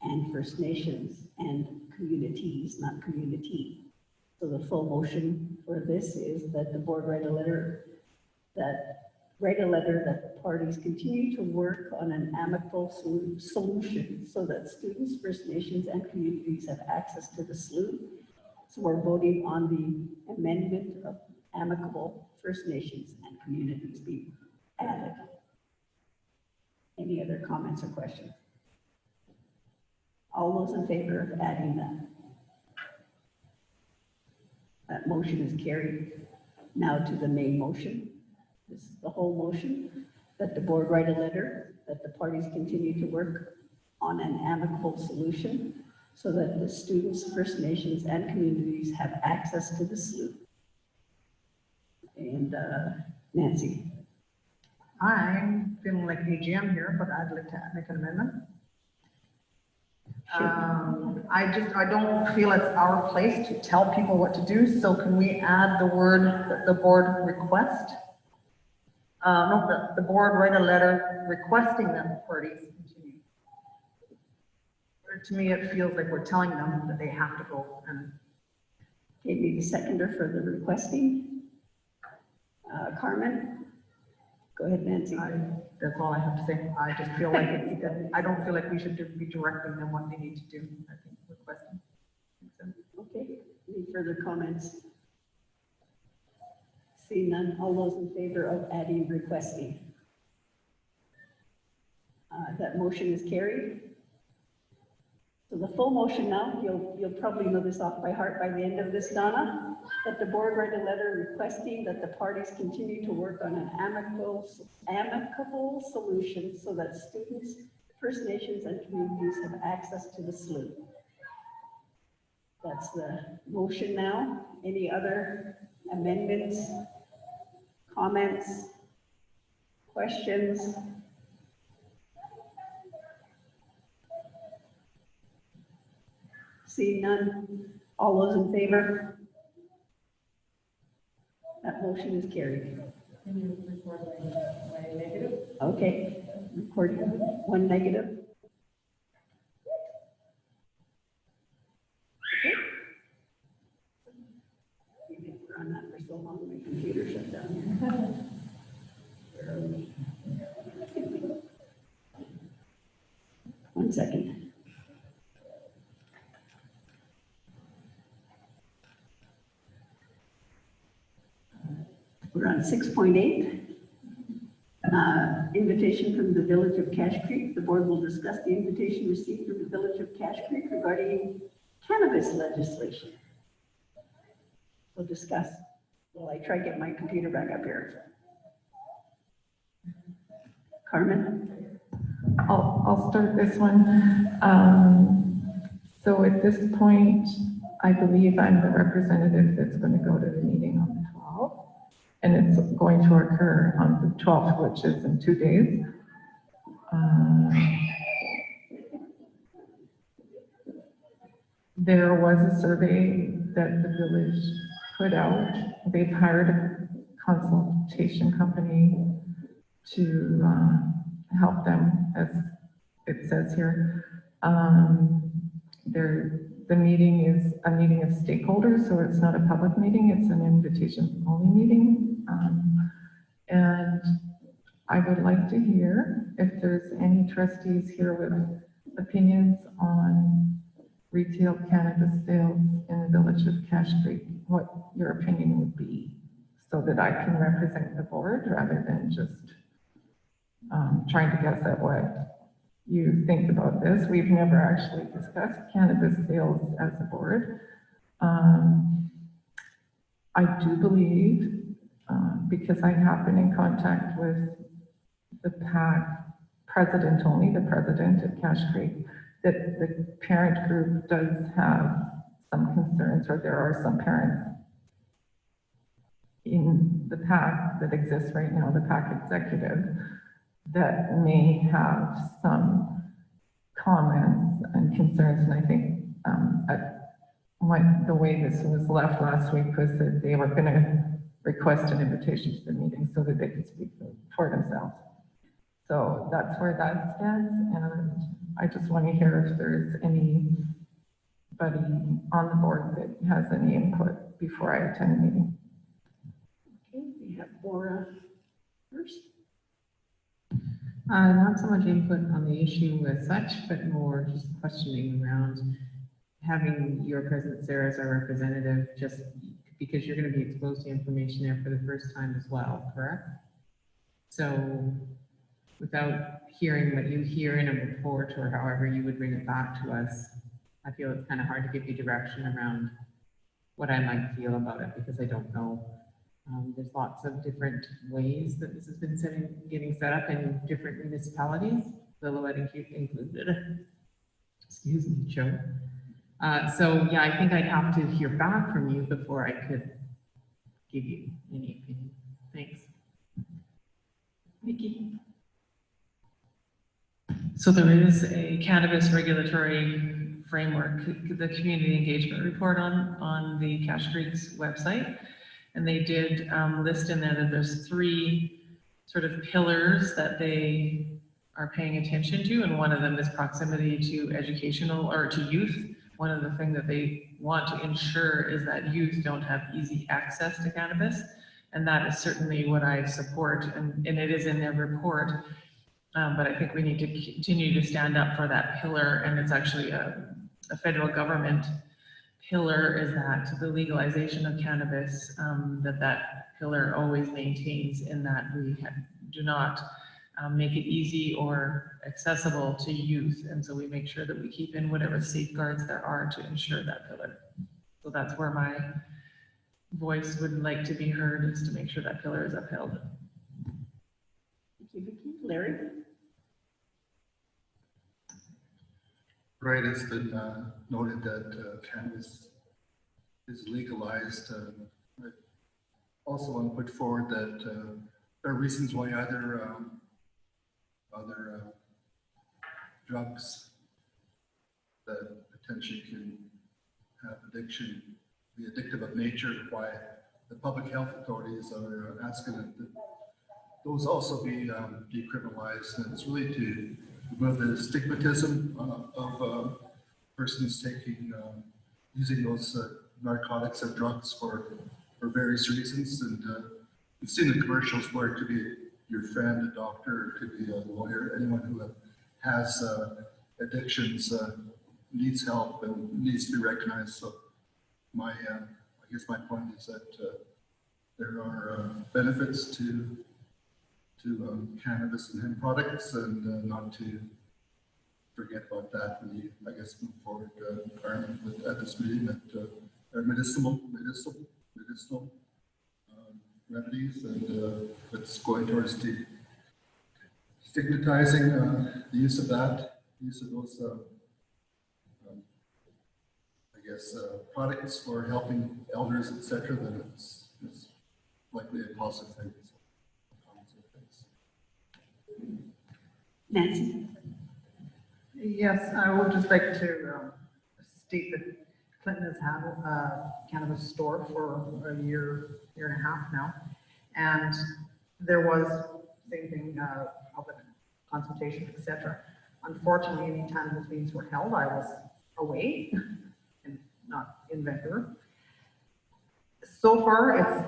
and First Nations and communities, not community. So the full motion for this is that the board write a letter that the parties continue to work on an amicable solution so that students, First Nations, and communities have access to the SLU. So we're voting on the amendment of amicable First Nations and communities being added. Any other comments or questions? All those in favor of adding that? That motion is carried. Now to the main motion. This is the whole motion, that the board write a letter, that the parties continue to work on an amicable solution so that the students, First Nations, and communities have access to the SLU. And Nancy. I'm feeling like AGM here, but I'd like to make an amendment. I don't feel it's our place to tell people what to do, so can we add the word that the board request? No, the board write a letter requesting that the parties continue. To me, it feels like we're telling them that they have to go and. Okay, be the seconder for the requesting. Carmen? Go ahead, Nancy. That's all I have to say. I just feel like I don't feel like we should be directing them what they need to do. I think requesting. Okay, any further comments? Seeing none, all those in favor of adding requesting? That motion is carried. So the full motion now, you'll probably know this off by heart by the end of this, Donna, that the board write a letter requesting that the parties continue to work on an amicable solution so that students, First Nations, and communities have access to the SLU. That's the motion now. Any other amendments, comments, questions? Seeing none, all those in favor? That motion is carried. Can you record my negative? Okay, recording, one negative. Okay. We're on that for so long, my computer shut down here. Where are we? 1 second. We're on 6.8. Invitation from the Village of Cache Creek. The board will discuss the invitation received from the Village of Cache Creek regarding cannabis legislation. We'll discuss. Well, I try to get my computer back up here. Carmen? I'll start this one. So at this point, I believe I'm the representative that's going to go to the meeting on the 12th. And it's going to occur on the 12th, which is in 2 days. There was a survey that the village put out. They've hired a consultation company to help them, as it says here. The meeting is a meeting of stakeholders, so it's not a public meeting, it's an invitation-only meeting. And I would like to hear if there's any trustees here with opinions on retail cannabis sales in the Village of Cache Creek, what your opinion would be, so that I can represent the board rather than just trying to guess at what you think about this. We've never actually discussed cannabis sales as a board. I do believe, because I have been in contact with the PAC president, only the president at Cache Creek, that the parent group does have some concerns, or there are some parents in the PAC that exists right now, the PAC executive, that may have some comments and concerns. And I think the way this was left last week was that they were going to request an invitation to the meeting so that they could speak for themselves. So that's where that stands. And I just want to hear if there's anybody on the board that has any input before I attend the meeting. Okay, we have Laura first. Not so much input on the issue as such, but more just questioning around having your presence there as our representative, just because you're going to be exposed to information there for the first time as well, correct? So without hearing what you hear in a report or however you would bring it back to us, I feel it's kind of hard to give you direction around what I might feel about it, because I don't know. There's lots of different ways that this has been getting set up in different municipalities, Lillooet included. Excuse me, Joe. So yeah, I think I'd have to hear back from you before I could give you any opinion. Thanks. Nikki? So there is a cannabis regulatory framework, the community engagement report on the Cache Creek's website. And they did list in there that there's 3 sort of pillars that they are paying attention to. And one of them is proximity to educational or to youth. One of the things that they want to ensure is that youth don't have easy access to cannabis. And that is certainly what I support, and it is in their report. But I think we need to continue to stand up for that pillar, and it's actually a federal government pillar, is that the legalization of cannabis, that pillar always maintains, in that we do not make it easy or accessible to youth. And so we make sure that we keep in whatever safeguards there are to ensure that pillar. So that's where my voice would like to be heard, is to make sure that pillar is upheld. Thank you, Vicki. Larry? Right, it's been noted that cannabis is legalized. I also want to put forward that there are reasons why other drugs that potentially can have addiction, be addictive of nature, why the public health authorities are asking that those also be decriminalized. And it's really to remove the stigmatism of persons taking, using those narcotics or drugs for various reasons. And you've seen the commercials where it could be your friend, a doctor, it could be a lawyer, anyone who has addictions needs help and needs to be recognized. So my, I guess my point is that there are benefits to cannabis and hemp products, and not to forget about that when you, I guess, move forward at this meeting that are medicinal remedies, and it's going towards stigmatizing the use of that, use of those, I guess, products for helping elders, etc. Then it's likely a positive thing. Nancy? Yes, I would just like to state that Clinton has had a cannabis store for a year and a half now. And there was, same thing, public consultation, etc. Unfortunately, any time those meetings were held, I was away and not in Vancouver. So far, it's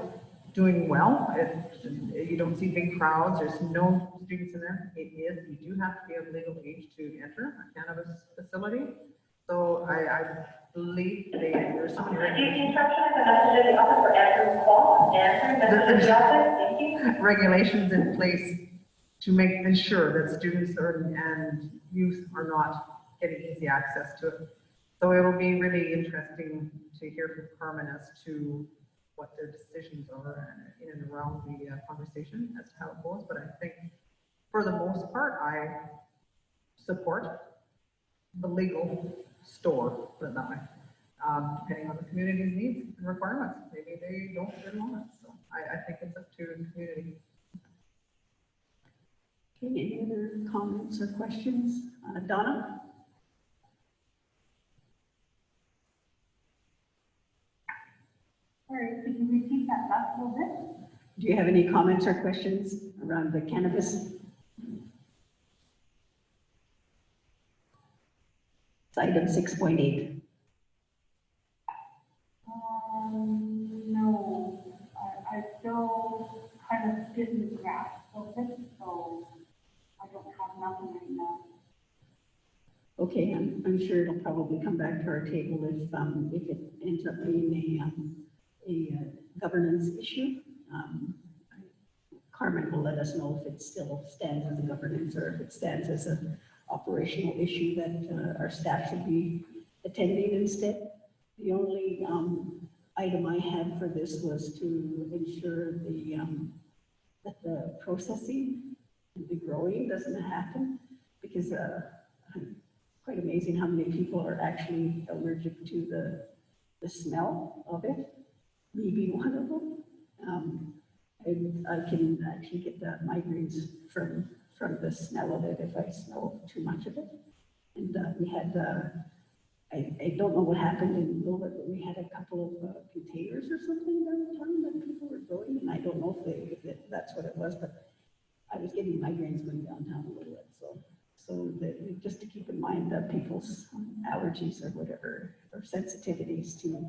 doing well. You don't see big crowds. There's no students in there. You do have to be of legal age to enter a cannabis facility. So I believe there's so many regulations in place to ensure that students and youth are not getting easy access to it. So it will be really interesting to hear from Carmen as to what their decisions are in and around the conversation as to how it goes. But I think for the most part, I support the legal store, put it that way, depending on the community's needs and requirements. Maybe they don't really want it. So I think it's up to the community. Okay, any other comments or questions? Donna? Sorry, could you repeat that last little bit? Do you have any comments or questions around the cannabis? It's item 6.8. No, I still kind of didn't grasp of it, so I don't have nothing right now. Okay, I'm sure it'll probably come back to our table if it ends up being a governance issue. Carmen will let us know if it still stands as a governance or if it stands as an operational issue that our staff should be attending instead. The only item I had for this was to ensure that the processing and the growing doesn't happen, because quite amazing how many people are actually allergic to the smell of it. Me being one of them. I can actually get migraines from the smell of it if I smell too much of it. And we had, I don't know what happened in Nova, but we had a couple of containers or something downtown that people were growing, and I don't know if that's what it was, but I was getting migraines going downtown a little bit. So just to keep in mind that people's allergies or whatever, or sensitivities to it.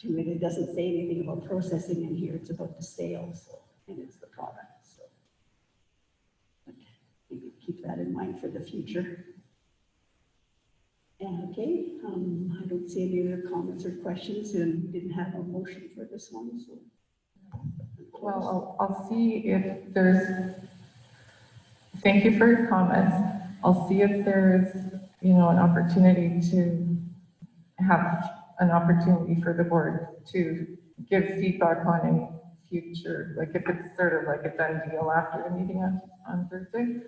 It doesn't say anything about processing in here. It's about the sales, and it's the product. So but maybe keep that in mind for the future. And okay, I don't see any other comments or questions, and we didn't have a motion for this one, so. Well, I'll see if there's, thank you for your comments. I'll see if there's, an opportunity to have an opportunity for the board to give feedback on any future, like if it's sort of like a done deal after the meeting on Thursday.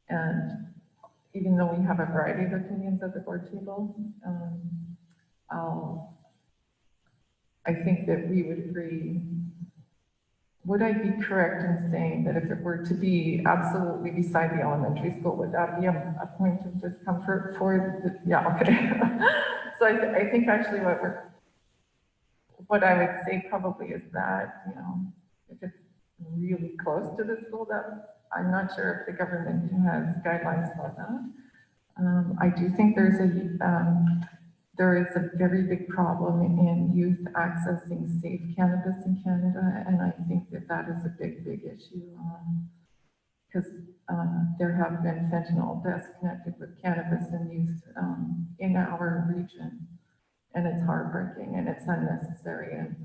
And even though we have a variety of opinions at the board table, I think that we would agree. Would I be correct in saying that if it were to be absolutely beside the elementary school, would that be a point of discomfort for the, yeah, okay. So I think actually what I would say probably is that, you know, if it's really close to the school, that I'm not sure if the government has guidelines about that. I do think there is a very big problem in youth accessing safe cannabis in Canada, and I think that that is a big, big issue. Because there have been fentanyl deaths connected with cannabis and youth in our region, and it's heartbreaking and it's unnecessary. And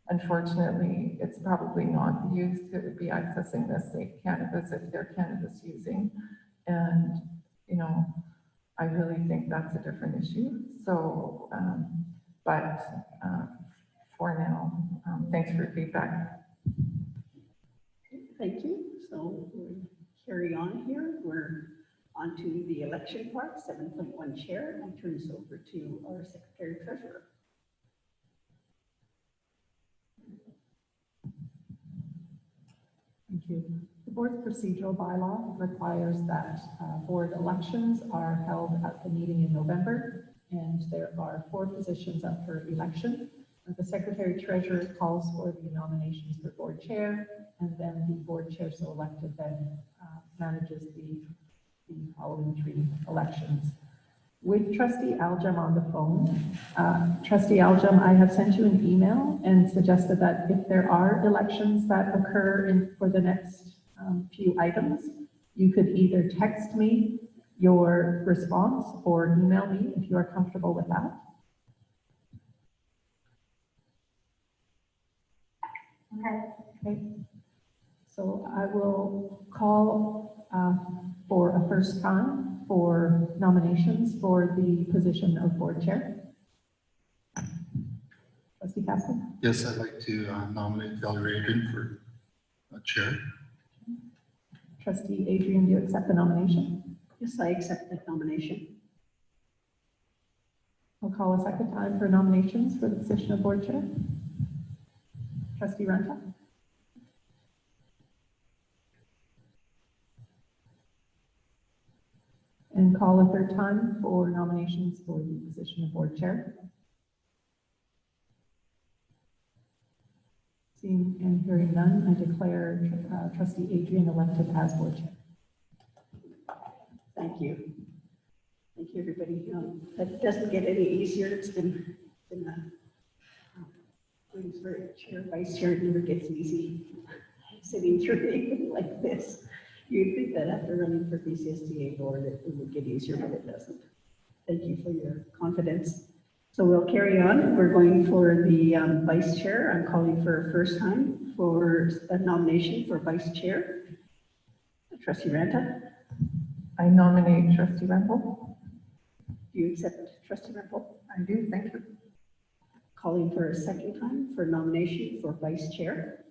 unfortunately, it's probably not the youth that would be accessing this safe cannabis if they're cannabis using. And, you know, I really think that's a different issue. So, for now, thanks for your feedback. Thank you. So we'll carry on here. We're on to the election part, 7.1 chair. I turn this over to our secretary treasurer. Thank you. The board's procedural bylaw requires that board elections are held at the meeting in November, and there are 4 positions up for election. The secretary treasurer calls for the nominations for board chair, and then the board chair so elected then manages the following 3 elections. With Trustee Aljam on the phone, Trustee Aljam, I have sent you an email and suggested that if there are elections that occur for the next few items, you could either text me your response or email me if you are comfortable with that. Okay. So I will call for a first time for nominations for the position of board chair. Trustee Casper? Yes, I'd like to nominate Valerie Adrian for chair. Trustee Adrian, do you accept the nomination? Yes, I accept that nomination. I'll call a second time for nominations for the position of board chair. Trustee Renta? And call a third time for nominations for the position of board chair. Seeing and hearing none, I declare Trustee Adrian elected as board chair. Thank you. Thank you, everybody. That doesn't get any easier. It's been going for chair, vice chair, it never gets easy sitting through anything like this. You'd think that after running for BCSTA board, it would get easier, but it doesn't. Thank you for your confidence. So we'll carry on. We're going for the vice chair. I'm calling for a first time for a nomination for vice chair. Trustee Ranta, I nominate Trustee Rempel. do you accept Trustee Rempel? I do, thank you. Calling for a second time for nomination for vice chair.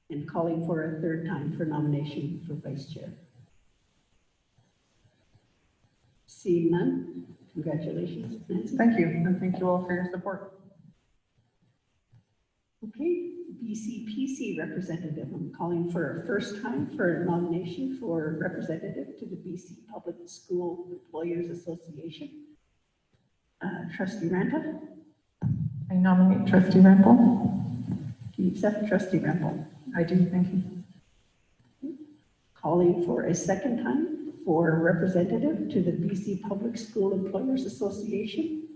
And calling for a third time for nomination for vice chair. Seeing none, congratulations, Nancy. Thank you, and thank you all for your support. Okay, BCPC representative, I'm calling for a first time for a nomination for representative to the BC Public School Employers Association. Trustee Ranta, I nominate Trustee Rempel. do you accept Trustee Rempel? I do, thank you. Calling for a second time for representative to the BC Public School Employers Association.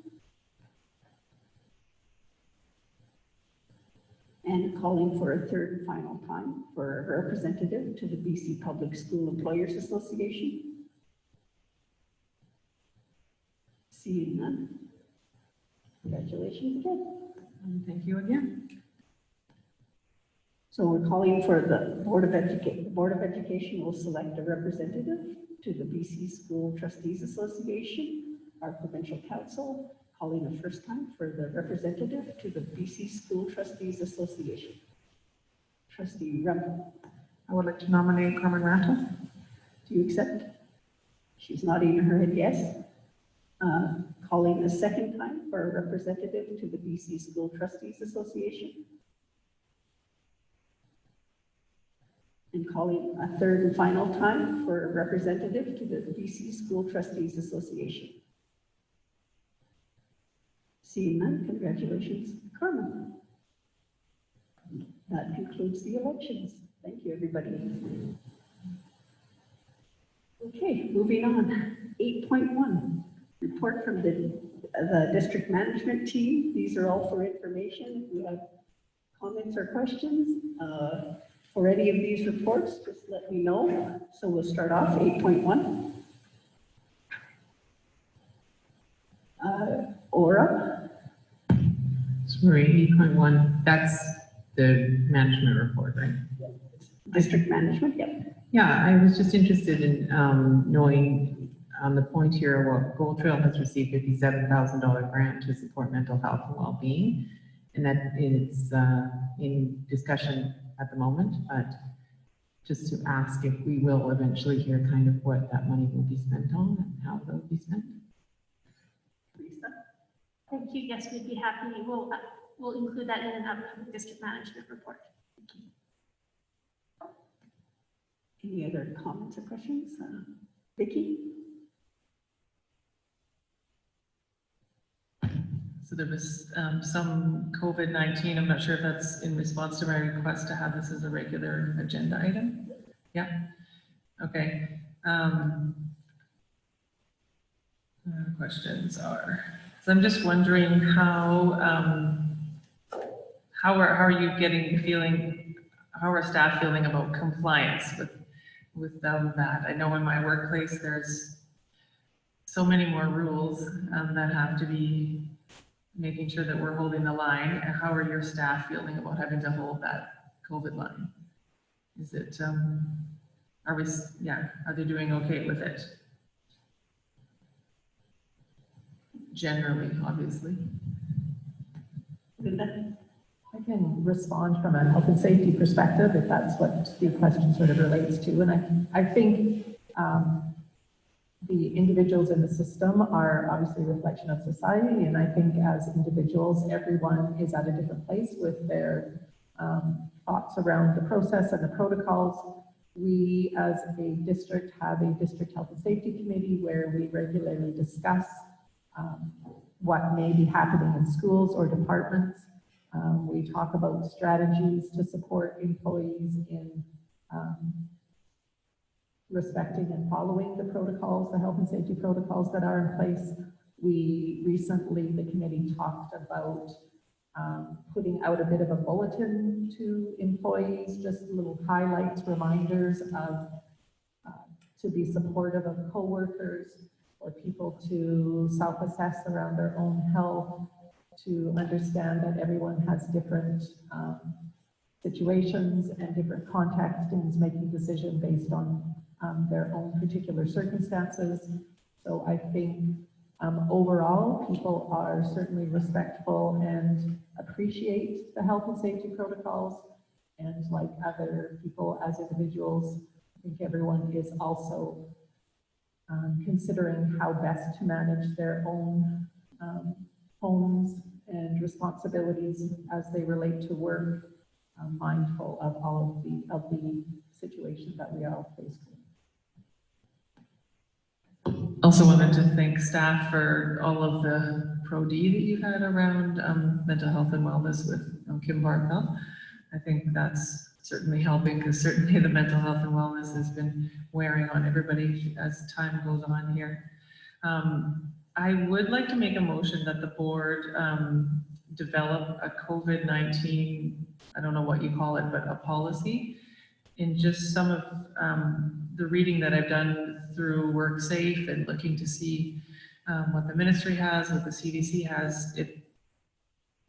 And calling for a third and final time for a representative to the BC Public School Employers Association. Seeing none. Congratulations again. And thank you again. So we're calling for the Board of Education. The Board of Education will select a representative to the BC School Trustees Association, our provincial council, calling the first time for the representative to the BC School Trustees Association. Trustee Rempel. I would like to nominate Carmen Rattle. Do you accept? She's nodding her head yes. Calling a second time for a representative to the BC School Trustees Association. And calling a third and final time for a representative to the BC School Trustees Association. Seeing none, congratulations, Carmen. That concludes the elections. Thank you, everybody. Okay, moving on. 8.1, report from the district management team. These are all for information. If you have comments or questions for any of these reports, just let me know. So we'll start off 8.1. Aura. Sorry, 8.1, that's the management report, right? District management, yep. Yeah, I was just interested in knowing on the point here, what Gold Trail has received $57,000 grant to support mental health and well-being, and that it's in discussion at the moment, but just to ask if we will eventually hear kind of what that money will be spent on and how it will be spent. Lisa. Thank you. Yes, we'd be happy. We'll include that in an upcoming district management report. Any other comments or questions? Vicki? So there was some COVID-19, I'm not sure if that's in response to my request to have this as a regular agenda item. Yeah, okay. Questions are, so I'm just wondering how are you feeling, how are staff feeling about compliance with that? I know in my workplace, there's so many more rules that have to be making sure that we're holding the line. And how are your staff feeling about having to hold that COVID line? Is it, are they doing okay with it? Generally, obviously. Linda? I can respond from a health and safety perspective, if that's what the question sort of relates to. And I think the individuals in the system are obviously a reflection of society. And I think as individuals, everyone is at a different place with their thoughts around the process and the protocols. We, as a district, have a district health and safety committee where we regularly discuss what may be happening in schools or departments. We talk about strategies to support employees in respecting and following the protocols, the health and safety protocols that are in place. We recently, the committee talked about putting out a bit of a bulletin to employees, just little highlights, reminders of to be supportive of coworkers, for people to self-assess around their own health, to understand that everyone has different situations and different contexts and is making decisions based on their own particular circumstances. So I think overall, people are certainly respectful and appreciate the health and safety protocols. And like other people as individuals, I think everyone is also considering how best to manage their own homes and responsibilities as they relate to work, mindful of all of the situations that we are all faced with. Also wanted to thank staff for all of the Pro-D that you've had around mental health and wellness with Kim Barthel. I think that's certainly helping, because certainly the mental health and wellness has been wearing on everybody as time goes on here. I would like to make a motion that the board develop a COVID-19, I don't know what you call it, but a policy. In just some of the reading that I've done through WorkSafe and looking to see what the ministry has, what the CDC has, it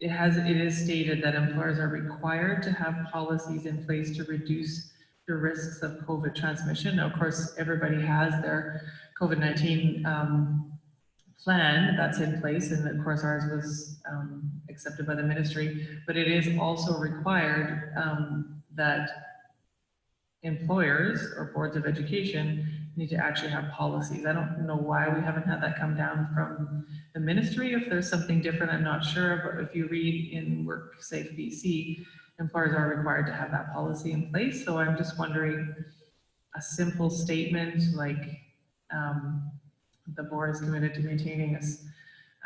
is stated that employers are required to have policies in place to reduce the risks of COVID transmission. Now, of course, everybody has their COVID-19 plan that's in place, and of course ours was accepted by the ministry, but it is also required that employers or boards of education need to actually have policies. I don't know why we haven't had that come down from the ministry. If there's something different, I'm not sure, but if you read in WorkSafe BC, employers are required to have that policy in place. So I'm just wondering, a simple statement like, the board is committed to maintaining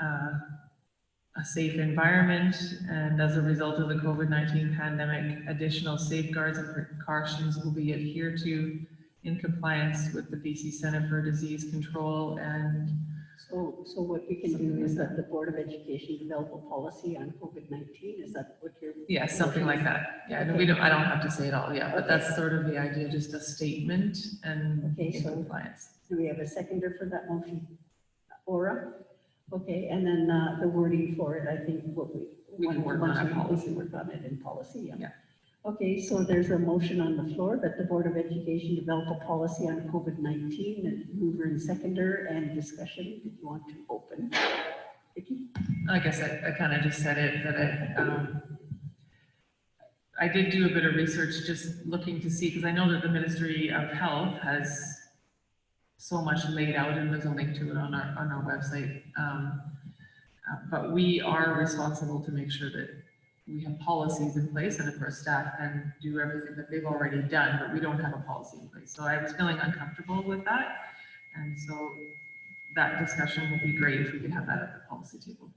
a safe environment, and as a result of the COVID-19 pandemic, additional safeguards and precautions will be adhered to in compliance with the BC Center for Disease Control. And So what we can do is that the Board of Education develop a policy on COVID-19, is that what you're? yeah, something like that. Yeah, and I don't have to say it all, yeah, but that's sort of the idea, just a statement and Okay, in so- compliance. Do we have a seconder for that motion? Aura? Okay, and then the wording for it, I think what We can work on that policy. We can work on it in policy, Yeah. Okay, so there's a motion on the floor that the Board of Education develop a policy on COVID-19, and mover and seconder, and discussion, if you want to open. Vicky? I guess I kind of just said it, but I did do a bit of research just looking to see, because I know that the Ministry of Health has so much laid out, and there's a link to it on our website. But we are responsible to make sure that we have policies in place, and of course staff can do everything that they've already done, but we don't have a policy in place. So I was feeling uncomfortable with that. And so that discussion would be great if we could have that at the policy table.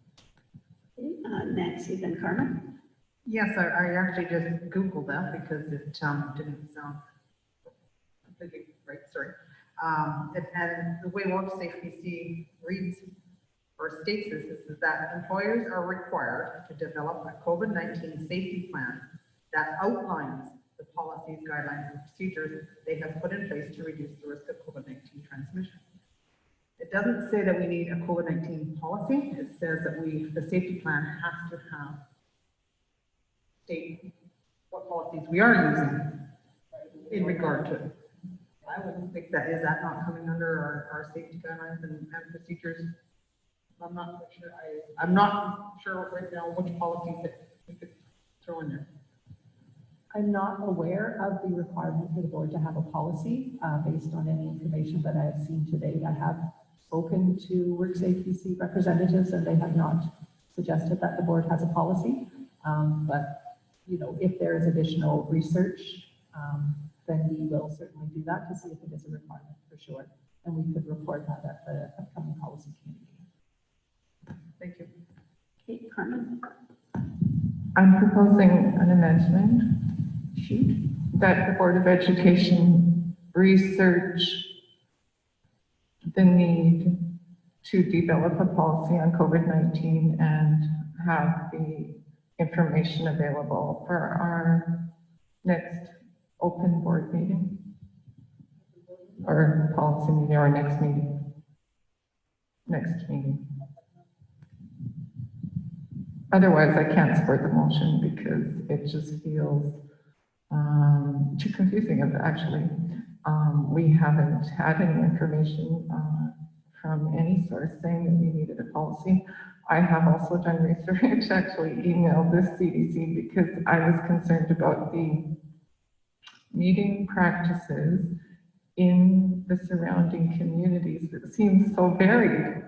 Okay, Nancy, then Carmen? Yes, I actually just Googled that because it didn't sound completely right, sorry. And the way WorkSafe BC reads or states this is that employers are required to develop a COVID-19 safety plan that outlines the policies, guidelines, and procedures they have put in place to reduce the risk of COVID-19 transmission. It doesn't say that we need a COVID-19 policy. It says that the safety plan has to have state what policies we are using in regard to it. I wouldn't think that, is that not coming under our safety guidelines and procedures? I'm not sure. I'm not sure right now which policies that we could throw in there. I'm not aware of the requirement for the board to have a policy based on any information that I have seen today. I have spoken to WorkSafe BC representatives, and they have not suggested that the board has a policy. But, you know, if there is additional research, then we will certainly do that to see if it is a requirement for sure. And we could report that at the upcoming policy committee meeting. Thank you. Okay, Carmen? I'm proposing an amendment that the Board of Education research the need to develop a policy on COVID-19 and have the information available for our next open board meeting or policy meeting or next meeting. Otherwise, I can't support the motion because it just feels too confusing, actually. We haven't had any information from any source saying that we needed a policy. I have also done research, actually emailed this CDC because I was concerned about the meeting practices in the surrounding communities that seem so varied.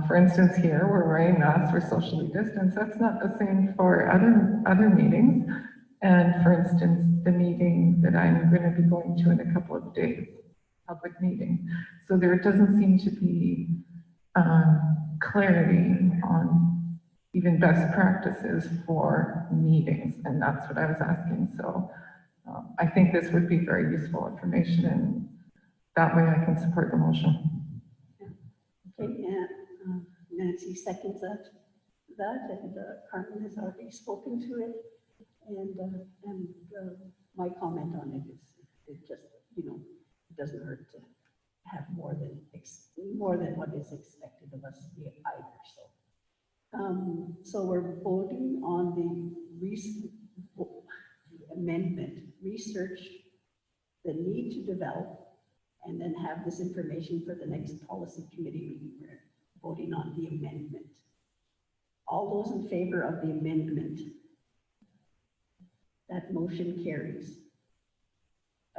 For instance, here we're wearing masks, we're socially distanced. That's not the same for other meetings. And for instance, the meeting that I'm going to be going to in a couple of days, public meeting. So there doesn't seem to be clarity on even best practices for meetings. And that's what I was asking. So I think this would be very useful information, and that way I can support the motion. Okay, yeah, Nancy seconds that, and Carmen has already spoken to it. And my comment on it is, it just, you know, it doesn't hurt to have more than what is expected of us either, so. So we're voting on the amendment, research the need to develop, and then have this information for the next policy committee meeting. We're voting on the amendment. All those in favor of the amendment? That motion carries.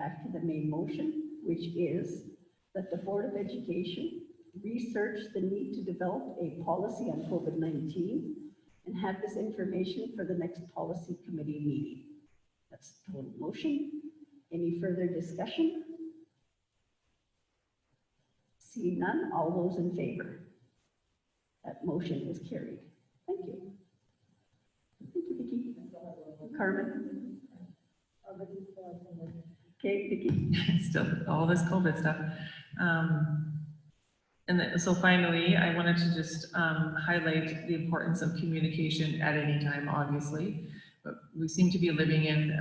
back to the main motion, which is that the Board of Education research the need to develop a policy on COVID-19 and have this information for the next policy committee meeting. That's the total motion. Any further discussion? Seeing none, all those in favor? That motion is carried. Thank you. Thank you, Vicki. Carmen? Okay, Vicki. Still, all this COVID stuff. So finally, I wanted to just highlight the importance of communication at any time, obviously. But we seem to be living in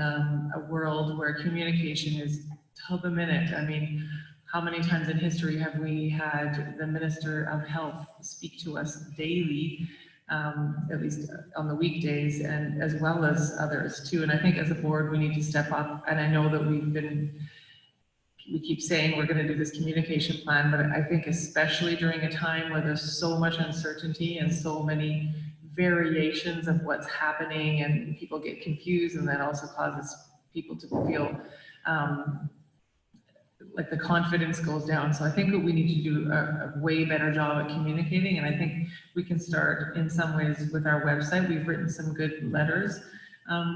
a world where communication is to the minute. I mean, how many times in history have we had the Minister of Health speak to us daily, at least on the weekdays, and as well as others too? And I think as a board, we need to step up. And I know that we keep saying we're going to do this communication plan, but I think especially during a time where there's so much uncertainty and so many variations of what's happening, and people get confused, and that also causes people to feel like the confidence goes down. So I think that we need to do a way better job at communicating, and I think we can start in some ways with our website. We've written some good letters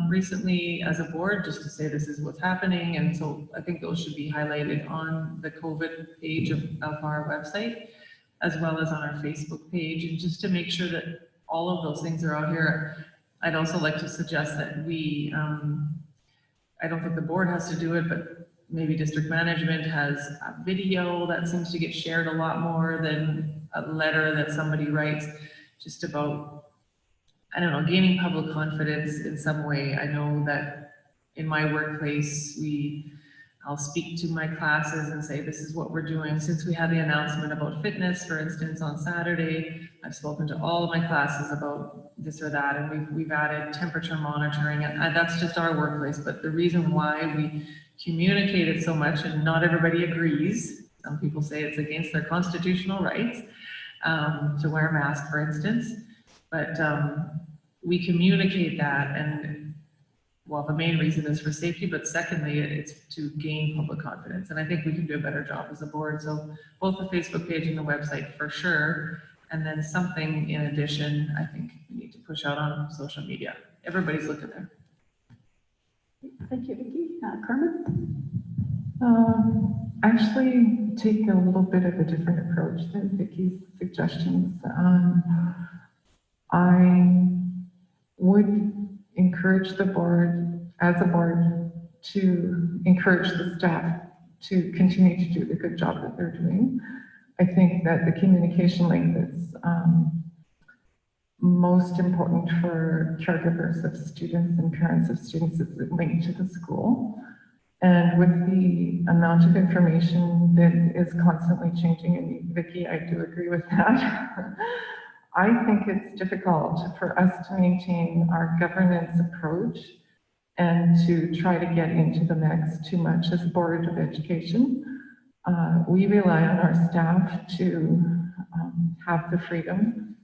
recently as a board, just to say this is what's happening, and so I think those should be highlighted on the COVID page of our website, as well as on our Facebook page, and just to make sure that all of those things are out here. I'd also like to suggest that we, I don't think the board has to do it, but maybe district management has a video that seems to get shared a lot more than a letter that somebody writes, just about, I don't know, gaining public confidence in some way. I know that in my workplace, I'll speak to my classes and say, this is what we're doing. Since we had the announcement about fitness, for instance, on Saturday, I've spoken to all of my classes about this or that, and we've added temperature monitoring, and that's just our workplace. But the reason why we communicated so much, and not everybody agrees, some people say it's against their constitutional rights to wear a mask, for instance, but we communicate that, and well, the main reason is for safety, but secondly, it's to gain public confidence. And I think we can do a better job as a board. So both the Facebook page and the website for sure. And then something in addition, I think we need to push out on social media. Everybody's looking there. Thank you, Vicki. Carmen? Actually, take a little bit of a different approach than Vicki's suggestions. I would encourage the board, as a board, to encourage the staff to continue to do the good job that they're doing. I think that the communication link that's most important for caregivers of students and parents of students is the link to the school. And with the amount of information that is constantly changing, and Vicki, I do agree with that, I think it's difficult for us to maintain our governance approach and to try to get into the mix too much as Board of Education. We rely on our staff to have the freedom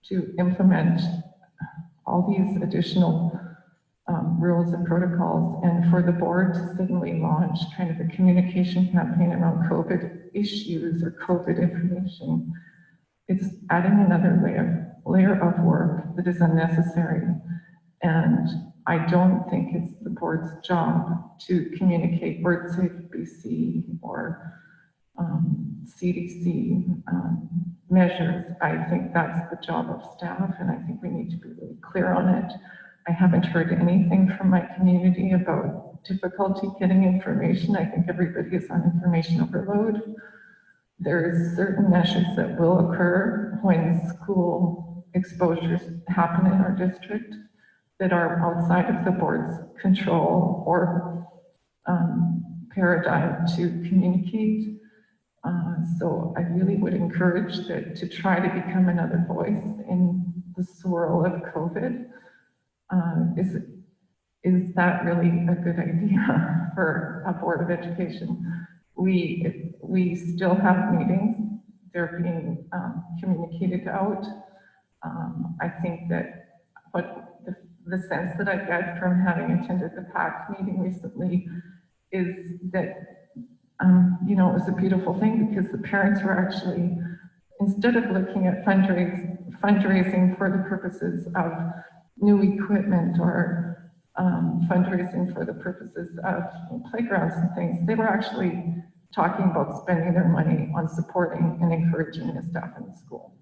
to implement all these additional rules and protocols, and for the board to suddenly launch kind of a communication campaign around COVID issues or COVID information. It's adding another layer of work that is unnecessary. And I don't think it's the board's job to communicate WordSafe BC or CDC measures. I think that's the job of staff, and I think we need to be really clear on it. I haven't heard anything from my community about difficulty getting information. I think everybody is on information overload. There's certain measures that will occur when school exposures happen in our district that are outside of the board's control or paradigm to communicate. So I really would encourage that to try to become another voice in the swirl of COVID. Is that really a good idea for a Board of Education? We still have meetings. They're being communicated out. I think that what the sense that I get from having attended the PAC meeting recently is that, you know, it was a beautiful thing because the parents were actually, instead of looking at fundraising for the purposes of new equipment or fundraising for the purposes of playgrounds and things, they were actually talking about spending their money on supporting and encouraging the staff in the school.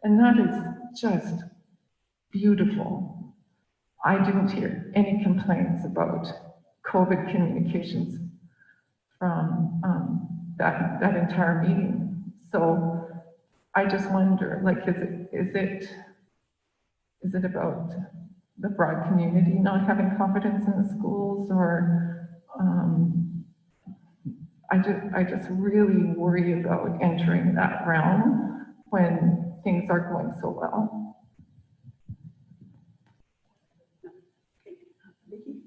And that is just beautiful. I didn't hear any complaints about COVID communications from that entire meeting. So I just wonder, like, is it about the broad community not having confidence in the schools, or I just really worry about entering that realm when things are going so well. Okay, Vicki?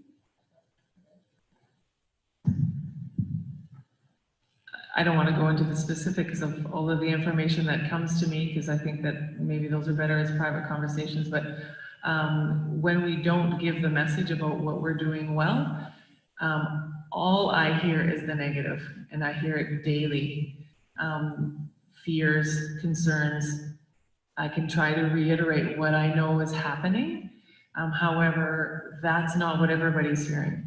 I don't want to go into the specifics of all of the information that comes to me, because I think that maybe those are better as private conversations, but when we don't give the message about what we're doing well, all I hear is the negative, and I hear it daily. Fears, concerns. I can try to reiterate what I know is happening. However, that's not what everybody's hearing.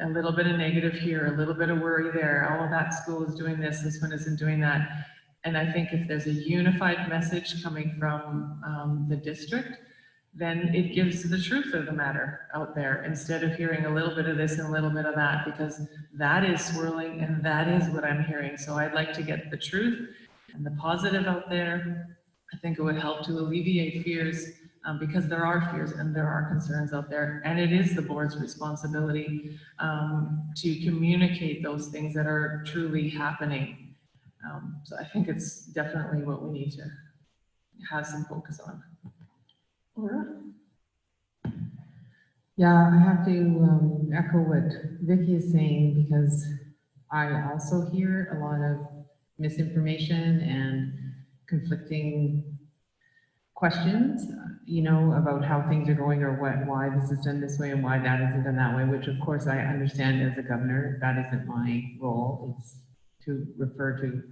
A little bit of negative here, a little bit of worry there. Oh, that school is doing this one isn't doing that. And I think if there's a unified message coming from the district, then it gives the truth of the matter out there, instead of hearing a little bit of this and a little bit of that, because that is swirling and that is what I'm hearing. So I'd like to get the truth and the positive out there. I think it would help to alleviate fears, because there are fears and there are concerns out there, and it is the board's responsibility to communicate those things that are truly happening. So I think it's definitely what we need to have some focus on. Laura? Yeah, I have to echo what Vicki is saying, because I also hear a lot of misinformation and conflicting questions, you know, about how things are going, or why this is done this way and why that isn't done that way, which of course I understand as a governor, that isn't my role. It's to refer to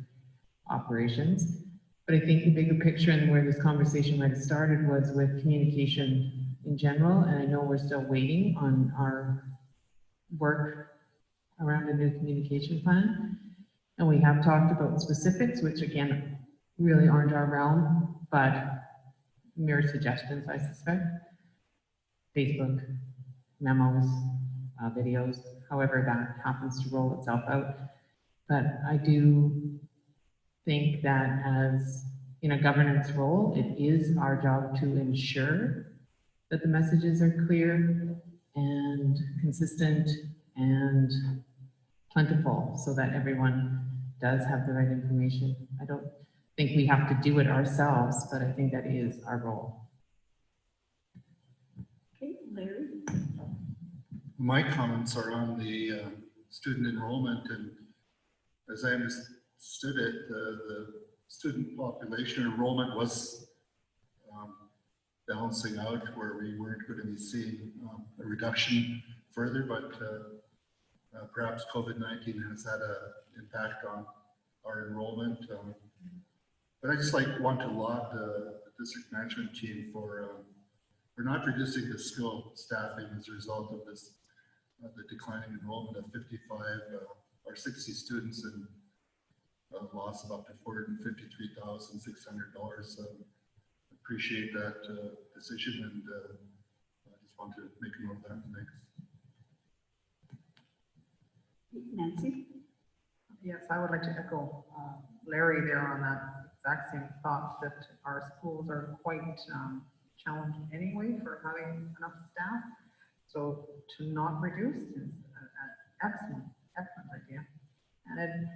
operations. But I think the bigger picture and where this conversation might have started was with communication in general, and I know we're still waiting on our work around a new communication plan. And we have talked about specifics, which again, really aren't our realm, but mere suggestions, I suspect. Facebook, memos, videos, however that happens to roll itself out. But I do think that as in a governance role, it is our job to ensure that the messages are clear and consistent and plentiful, so that everyone does have the right information. I don't think we have to do it ourselves, but I think that is our role. Okay, Larry? My comments are on the student enrollment, and as I understood it, the student population enrollment was balancing out, where we weren't going to be seeing a reduction further, but perhaps COVID-19 has had an impact on our enrollment. But I just want to laud the district management team for not reducing the skill staffing as a result of this, the declining enrollment of 55 or 60 students, and a loss of up to $453,600. So appreciate that decision, and I just want to make a note of that. Thanks. Nancy? Yes, I would like to echo Larry there on that exact same thought, that our schools are quite challenged anyway for having enough staff. So to not reduce is an excellent idea. And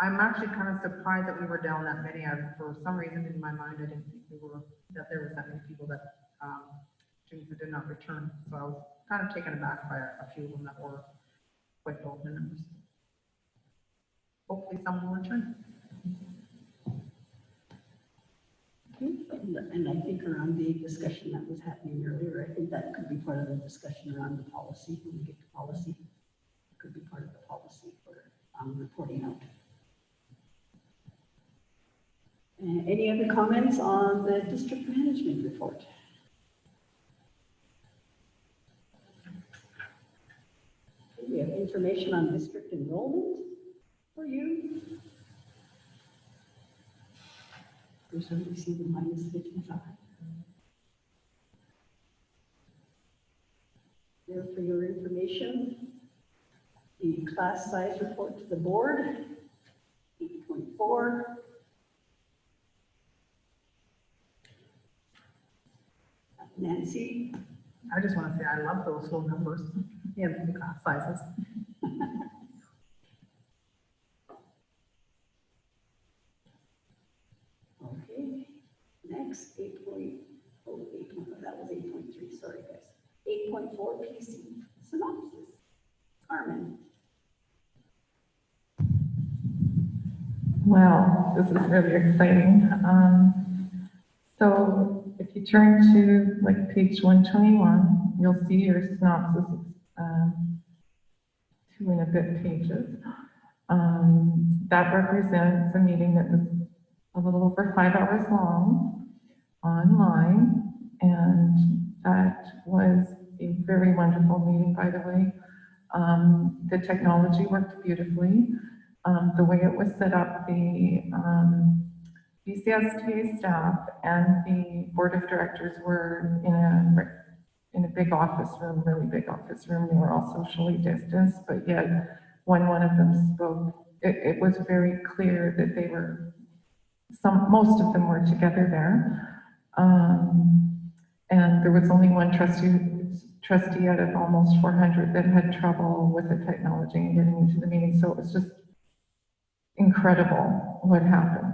I'm actually kind of surprised that we were down that many. For some reason in my mind, I didn't think that there was that many people that students that did not return. So I was kind of taken aback by a few of them that were quite low in numbers. Hopefully some will return. And I think around the discussion that was happening earlier, I think that could be part of the discussion around the policy when we get to policy. It could be part of the policy. policy for reporting out. Any other comments on the district management report? We have information on district enrollment for you. There's somebody see the -55. There for your information, the class size report to the board, 8.4. Nancy? I just want to say I love those low numbers in the class sizes. Okay, next, 8.0, that was 8.3, sorry guys. 8.4 PC synopsis. Carmen. Well, this is really exciting. So if you turn to like page 121, you'll see your synopsis, 2 and a bit pages. That represents a meeting that was a little over 5 hours long online, and that was a very wonderful meeting, by the way. The technology worked beautifully. The way it was set up, the BCSTA staff and the board of directors were in a big office room, really big office room. They were all socially distanced, but yet when one of them spoke, it was very clear that they were, most of them were together there. And there was only one trustee out of almost 400 that had trouble with the technology and getting into the meeting. So it was just incredible what happened.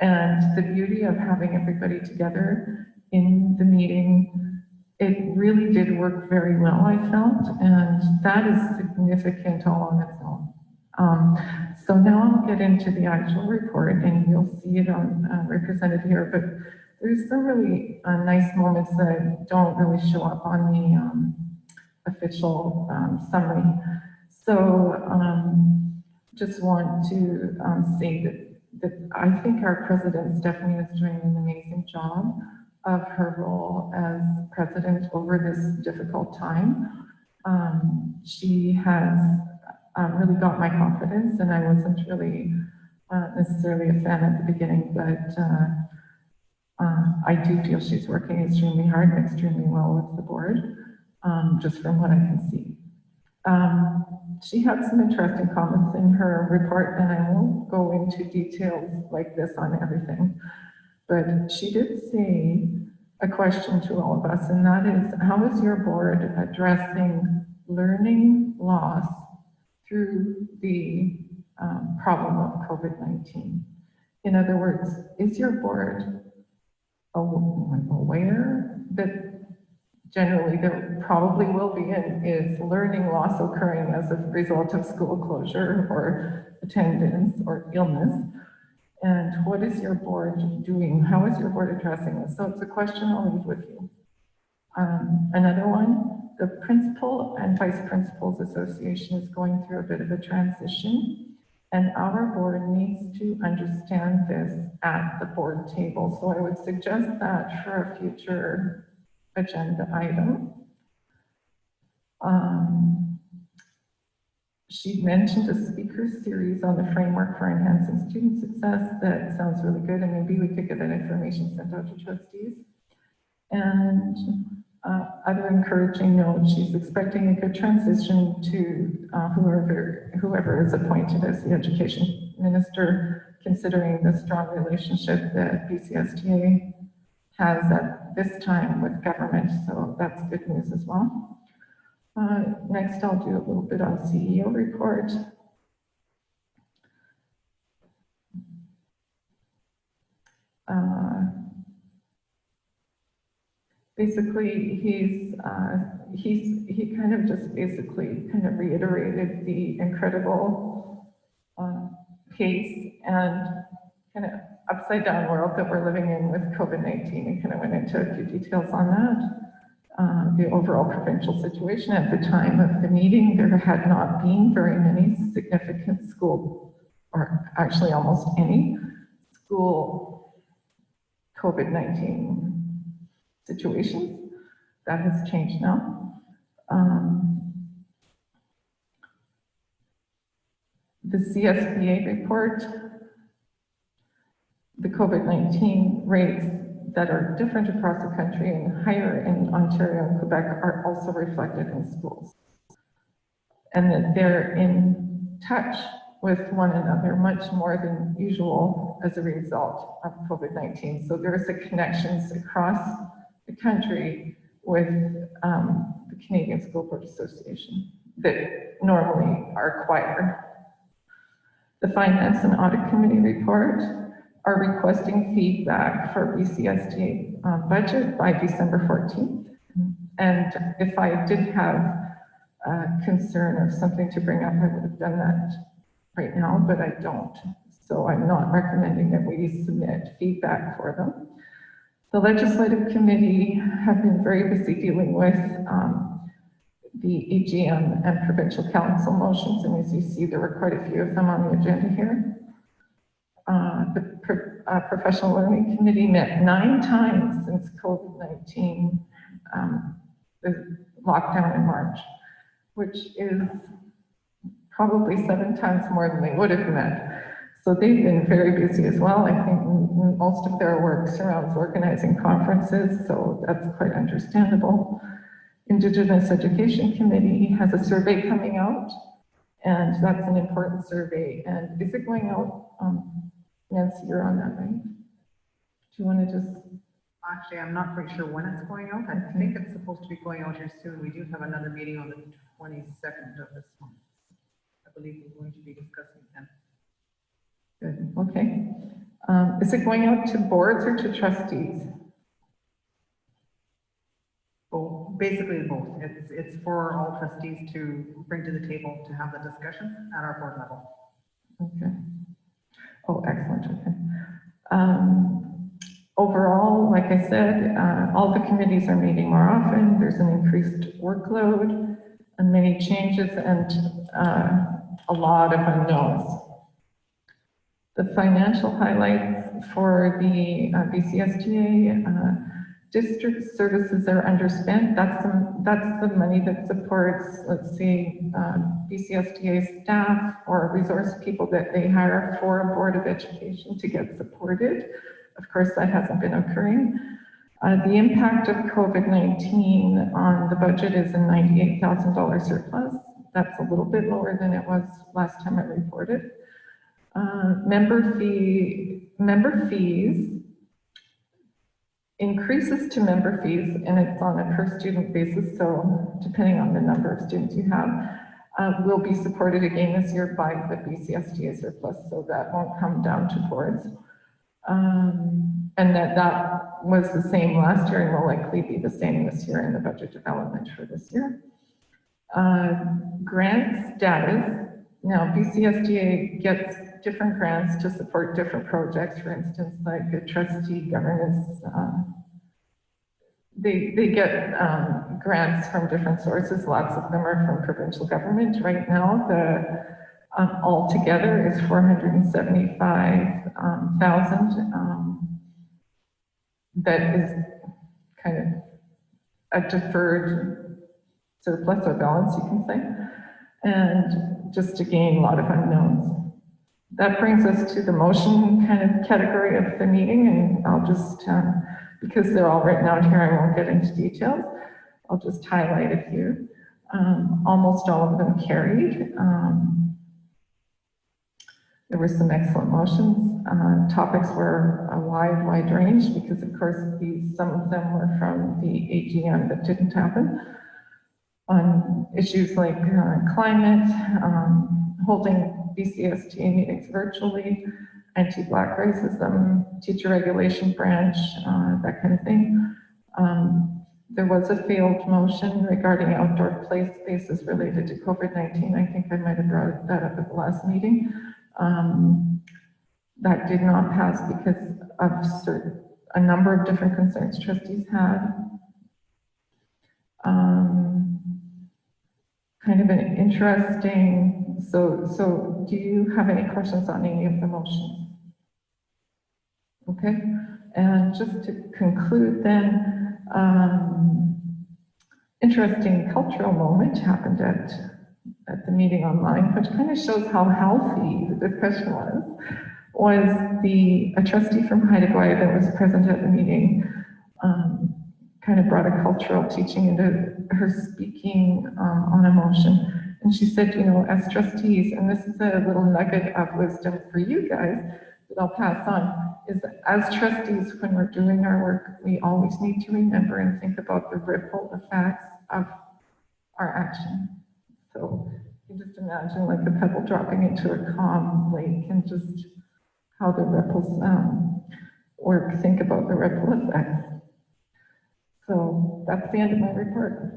And the beauty of having everybody together in the meeting, it really did work very well, I felt, and that is significant all on its own. So now I'll get into the actual report, and you'll see it on represented here, but there's some really nice moments that don't really show up on the official summary. So just want to say that I think our president, Stephanie, is doing an amazing job of her role as president over this difficult time. She has really got my confidence, and I wasn't really necessarily a fan at the beginning, but I do feel she's working extremely hard and extremely well with the board, just from what I can see. She had some interesting comments in her report, and I won't go into details like this on everything, but she did say a question to all of us, and that is, how is your board addressing learning loss through the problem of COVID-19? In other words, is your board aware that generally there probably will be and is learning loss occurring as a result of school closure or attendance or illness? And what is your board doing? How is your board addressing this? So it's a question I'll leave with you. Another one, the Principal and Vice Principals Association is going through a bit of a transition, and our board needs to understand this at the board table. So I would suggest that for a future agenda item. She mentioned a speaker series on the framework for enhancing student success. That sounds really good, and maybe we could get that information sent out to trustees. And other encouraging notes, she's expecting a good transition to whoever is appointed as the education minister, considering the strong relationship that BCSTA has at this time with government. So that's good news as well. Next, I'll do a little bit on CEO report. Basically, he kind of just basically kind of reiterated the incredible pace and kind of upside down world that we're living in with COVID-19, and kind of went into a few details on that. the overall provincial situation at the time of the meeting. There had not been very many significant school, or actually almost any school COVID-19 situations. That has changed now. The CSBA report, the COVID-19 rates that are different across the country and higher in Ontario and Quebec are also reflected in schools. And that they're in touch with one another much more than usual as a result of COVID-19. So there is a connections across the country with the Canadian School Board Association that normally are quieter. The Finance and Audit Committee report are requesting feedback for BCSTA budget by December 14th. And if I did have a concern or something to bring up, I would have done that right now, but I don't. So I'm not recommending that we submit feedback for them. The Legislative Committee have been very busy dealing with the AGM and Provincial Council motions, and as you see, there were quite a few of them on the agenda here. The Professional Learning Committee met 9 times since COVID-19, the lockdown in March, which is probably 7 times more than they would have met. So they've been very busy as well. I think most of their work surrounds organizing conferences, so that's quite understandable. Indigenous Education Committee has a survey coming out, and that's an important survey. And is it going out? Nancy, you're on that, right? Do you want to just? Actually, I'm not quite sure when it's going out. I think it's supposed to be going out here soon. We do have another meeting on the 22nd of this month. I believe we're going to be discussing that. Good, okay. Is it going out to boards or to trustees? Both, basically both. It's for all trustees to bring to the table to have the discussion at our board level. Okay. Oh, excellent, okay. Overall, like I said, all the committees are meeting more often. There's an increased workload and many changes and a lot of unknowns. The financial highlights for the BCSTA district services are underspent. That's the money that supports, let's say, BCSTA staff or resource people that they hire for a Board of Education to get supported. Of course, that hasn't been occurring. The impact of COVID-19 on the budget is a $98,000 surplus. That's a little bit lower than it was last time I reported. Member fees, increases to member fees, and it's on a per student basis, so depending on the number of students you have, will be supported again this year by the BCSTA surplus, so that won't come down to boards. And that was the same last year and will likely be the same this year in the budget development for this year. Grant status. Now, BCSTA gets different grants to support different projects. For instance, like the trustee governance, they get grants from different sources. Lots of them are from provincial government. Right now, the altogether is $475,000. That is kind of a deferred surplus or balance, you can say. And just again, a lot of unknowns. That brings us to the motion kind of category of the meeting, and I'll just, because they're all written out here, I won't get into details. I'll just highlight a few. Almost all of them carried. There were some excellent motions. Topics were a wide range because, of course, some of them were from the AGM that didn't happen. On issues like climate, holding BCSTA meetings virtually, anti-Black racism, teacher regulation branch, that kind of thing. There was a failed motion regarding outdoor play spaces related to COVID-19. I think I might have brought that up at the last meeting. That did not pass because of a number of different concerns trustees had. Kind of an interesting, so do you have any questions on any of the motions? Okay, and just to conclude then, interesting cultural moment happened at the meeting online, which kind of shows how healthy the discussion was a trustee from Haida Gwaii that was present at the meeting, kind of brought a cultural teaching into her speaking on a motion. And she said, you know, as trustees, and this is a little nugget of wisdom for you guys that I'll pass on, is that as trustees, when we're doing our work, we always need to remember and think about the ripple effects of our action. So you just imagine like the pebble dropping into a calm lake and just how the ripples or think about the ripple effects. So that's the end of my report.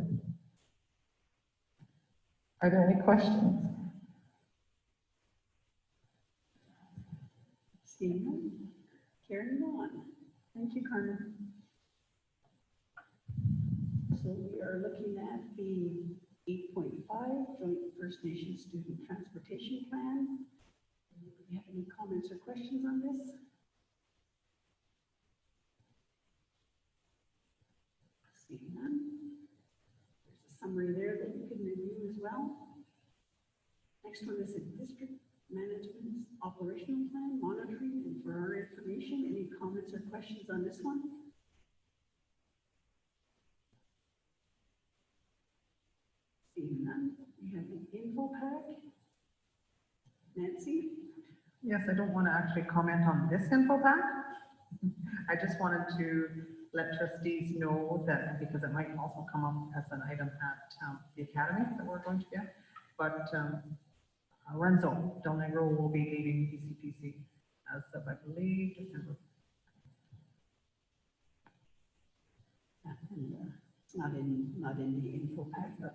Are there any questions? Seeing none, carrying on. Thank you, Carmen. So we are looking at the 8.5 Joint First Nation Student Transportation Plan. Do you have any comments or questions on this? Seeing none. There's a summary there that you can review as well. Next one is a district management operational plan, monitoring, and for our information. Any comments or questions on this one? Seeing none, we have the info pack. Nancy? Yes, I don't want to actually comment on this info pack. I just wanted to let trustees know that, because it might also come up as an item at the academy that we're going to get, but Renzo Del Negro will be leaving PCPC as of, I believe, December. It's not in the info pack, but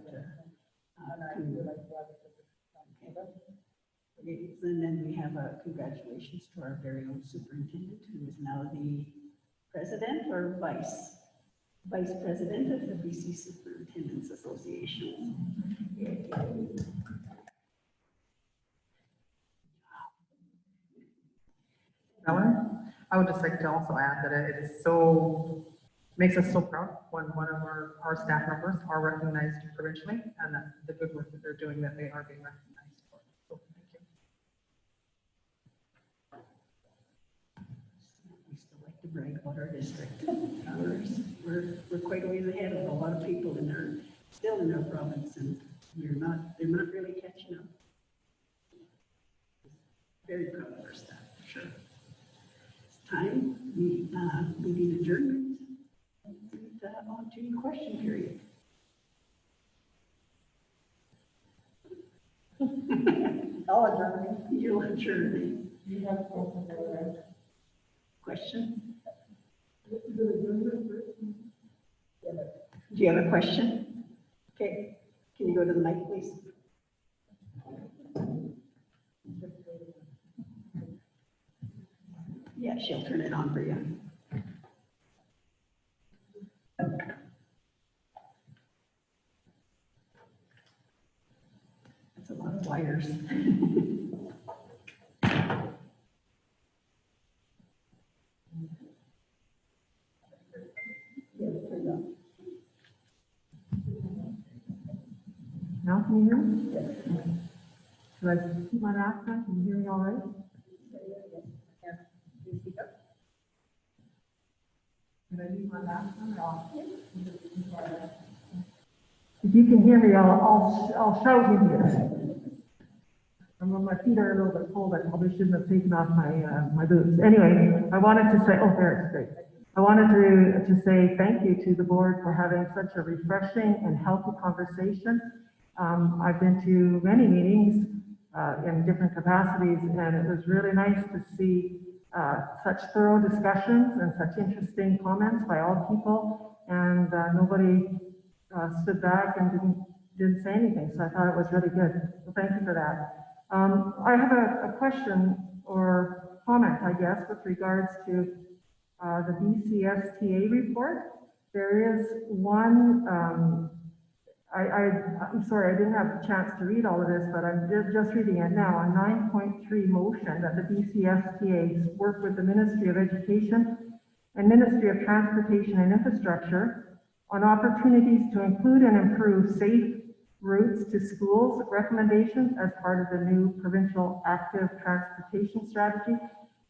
okay. And then we have a congratulations to our very own superintendent, who is now the president or vice president of the BC Superintendents Association. Ellen, I would just like to also add that it is so, makes us so proud when one of our staff members are recognized provincially, and that the good work that they're doing, that they are being recognized for. So thank you. We still like to brag about our district. We're quite a ways ahead of a lot of people still in our province, and they're not really catching up. Very proud of our staff, for sure. It's time, meeting adjournment, and on to question period. I'll adjourn. You'll adjourn. You have Question? Do you have a question? Okay, can you go to the mic, please? Yeah, she'll turn it on for you. That's a lot of wires. Now can you hear me? Yes. Should I keep my mask on? Can you hear me all right? Can I leave my mask on or off? If you can hear me, I'll shout in here. My feet are a little bit cold. I probably shouldn't have taken off my boots. Anyway, I wanted to say, oh, there, it's great. I wanted to say thank you to the board for having such a refreshing and healthy conversation. I've been to many meetings in different capacities, and it was really nice to see such thorough discussions and such interesting comments by all people, and nobody stood back and didn't say anything, so I thought it was really good. So thank you for that. I have a question or comment, I guess, with regards to the BCSTA report. There is one I'm sorry, I didn't have a chance to read all of this, but I'm just reading it now. On 9.3 motion that the BCSTAs work with the Ministry of Education and Ministry of Transportation and Infrastructure on opportunities to include and improve safe routes to schools recommendations as part of the new provincial active transportation strategy.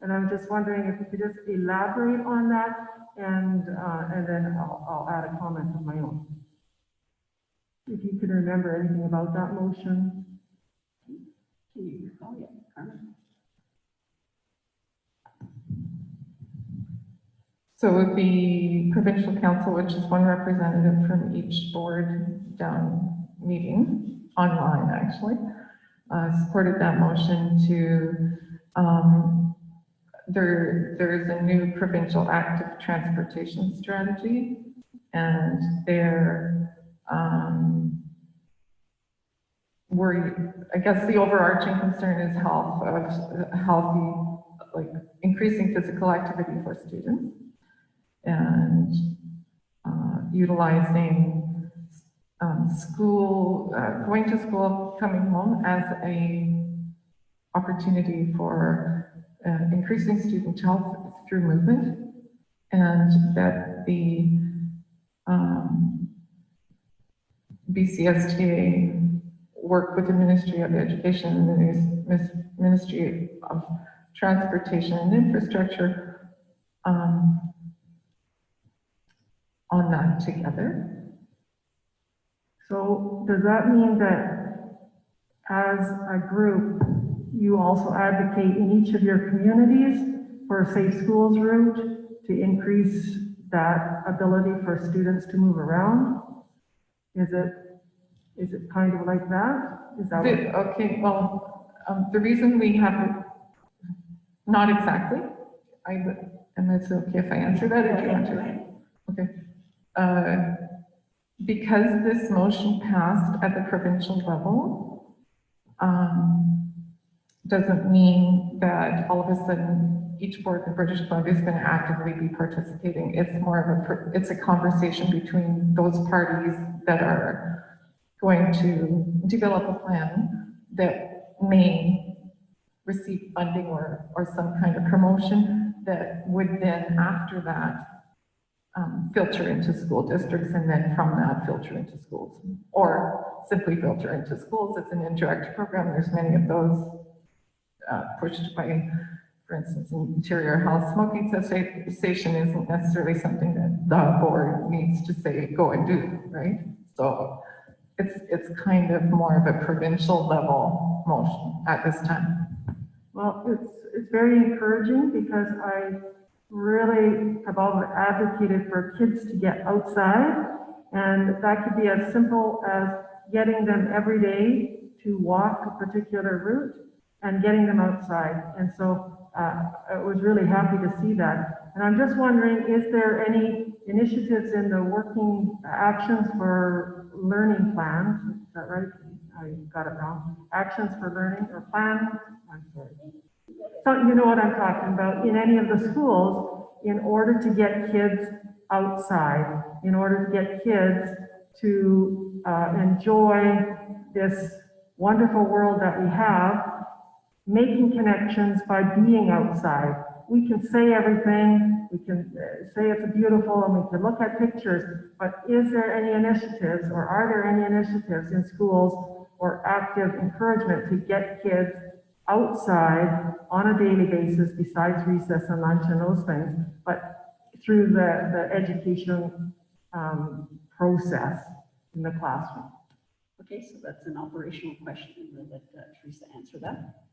And I'm just wondering if you could just elaborate on that, and then I'll add a comment of my own. If you can remember anything about that motion. Can you recall yet, Carmen? So it would be provincial council, which is one representative from each board down meeting, online actually, supported that motion to, there's a new provincial active transportation strategy, and I guess the overarching concern is healthy, like increasing physical activity for students, and utilizing going to school, coming home as a opportunity for increasing student health through movement, and that the BCSTA work with the Ministry of Education and the Ministry of Transportation and Infrastructure on that together. So does that mean that as a group, you also advocate in each of your communities for a safe schools route to increase that ability for students to move around? Is it kind of like that? Is that Okay, well, the reason we have, not exactly, and it's okay if I answer that if you want to. Okay. Because this motion passed at the provincial level, doesn't mean that all of a sudden each board in British Columbia is going to actively be participating. It's more of it's a conversation between those parties that are going to develop a plan that may receive funding or some kind of promotion that would then, after that, filter into school districts, and then from that filter into schools, or simply filter into schools. It's an indirect program. There's many of those pushed by, for instance, Interior Health. Smoking cessation isn't necessarily something that the board needs to say, go and do, right? So it's kind of more of a provincial level motion at this time. Well, it's very encouraging, because I really have always advocated for kids to get outside, and that could be as simple as getting them every day to walk a particular route and getting them outside. And so I was really happy to see that. And I'm just wondering, is there any initiatives in the working actions for learning plans? Is that right? I got it wrong. Actions for learning or plans? I'm sorry. So you know what I'm talking about, in any of the schools, in order to get kids outside, in order to get kids to enjoy this wonderful world that we have, making connections by being outside. We can say everything, we can say it's beautiful, and we can look at pictures, but is there any initiatives, or are there any initiatives in schools or active encouragement to get kids outside on a daily basis, besides recess and lunch and those things, but through the education process in the classroom? Okay, so that's an operational question. We'll let Teresa answer that.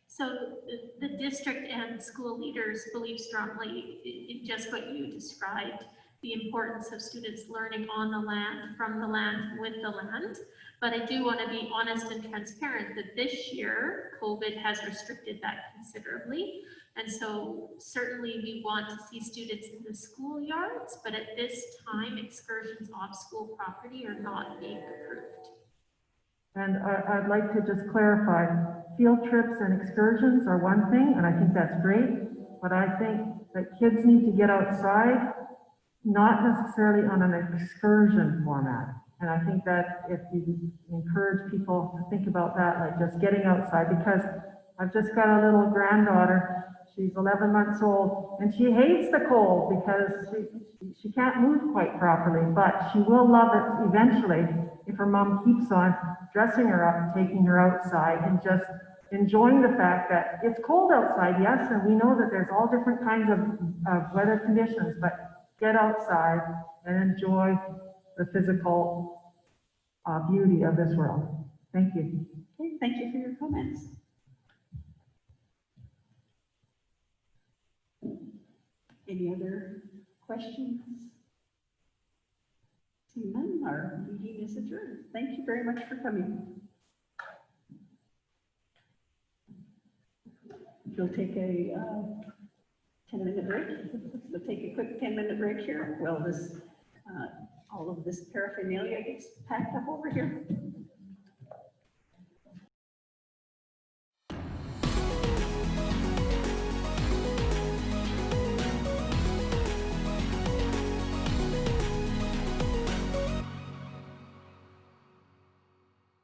So the district and school leaders believe strongly in just what you described, the importance of students learning on the land, from the land, with the land. But I do want to be honest and transparent that this year, COVID has restricted that considerably. And so certainly we want to see students in the schoolyards, but at this time, excursions off school property are not being approved. And I'd like to just clarify, field trips and excursions are one thing, and I think that's great, but I think that kids need to get outside, not necessarily on an excursion format. And I think that if you encourage people to think about that, like just getting outside, because I've just got a little granddaughter, she's 11 months old, and she hates the cold because she can't move quite properly, but she will love it eventually if her mom keeps on dressing her up and taking her outside and just enjoying the fact that it's cold outside, yes, and we know that there's all different kinds of weather conditions, but get outside and enjoy the physical beauty of this world. Thank you. Okay, thank you for your comments. Any other questions? Seeing none, our meeting is adjourned. Thank you very much for coming. We'll take a 10-minute break. We'll take a quick 10-minute break here. Well, all of this paraphernalia gets packed up over here.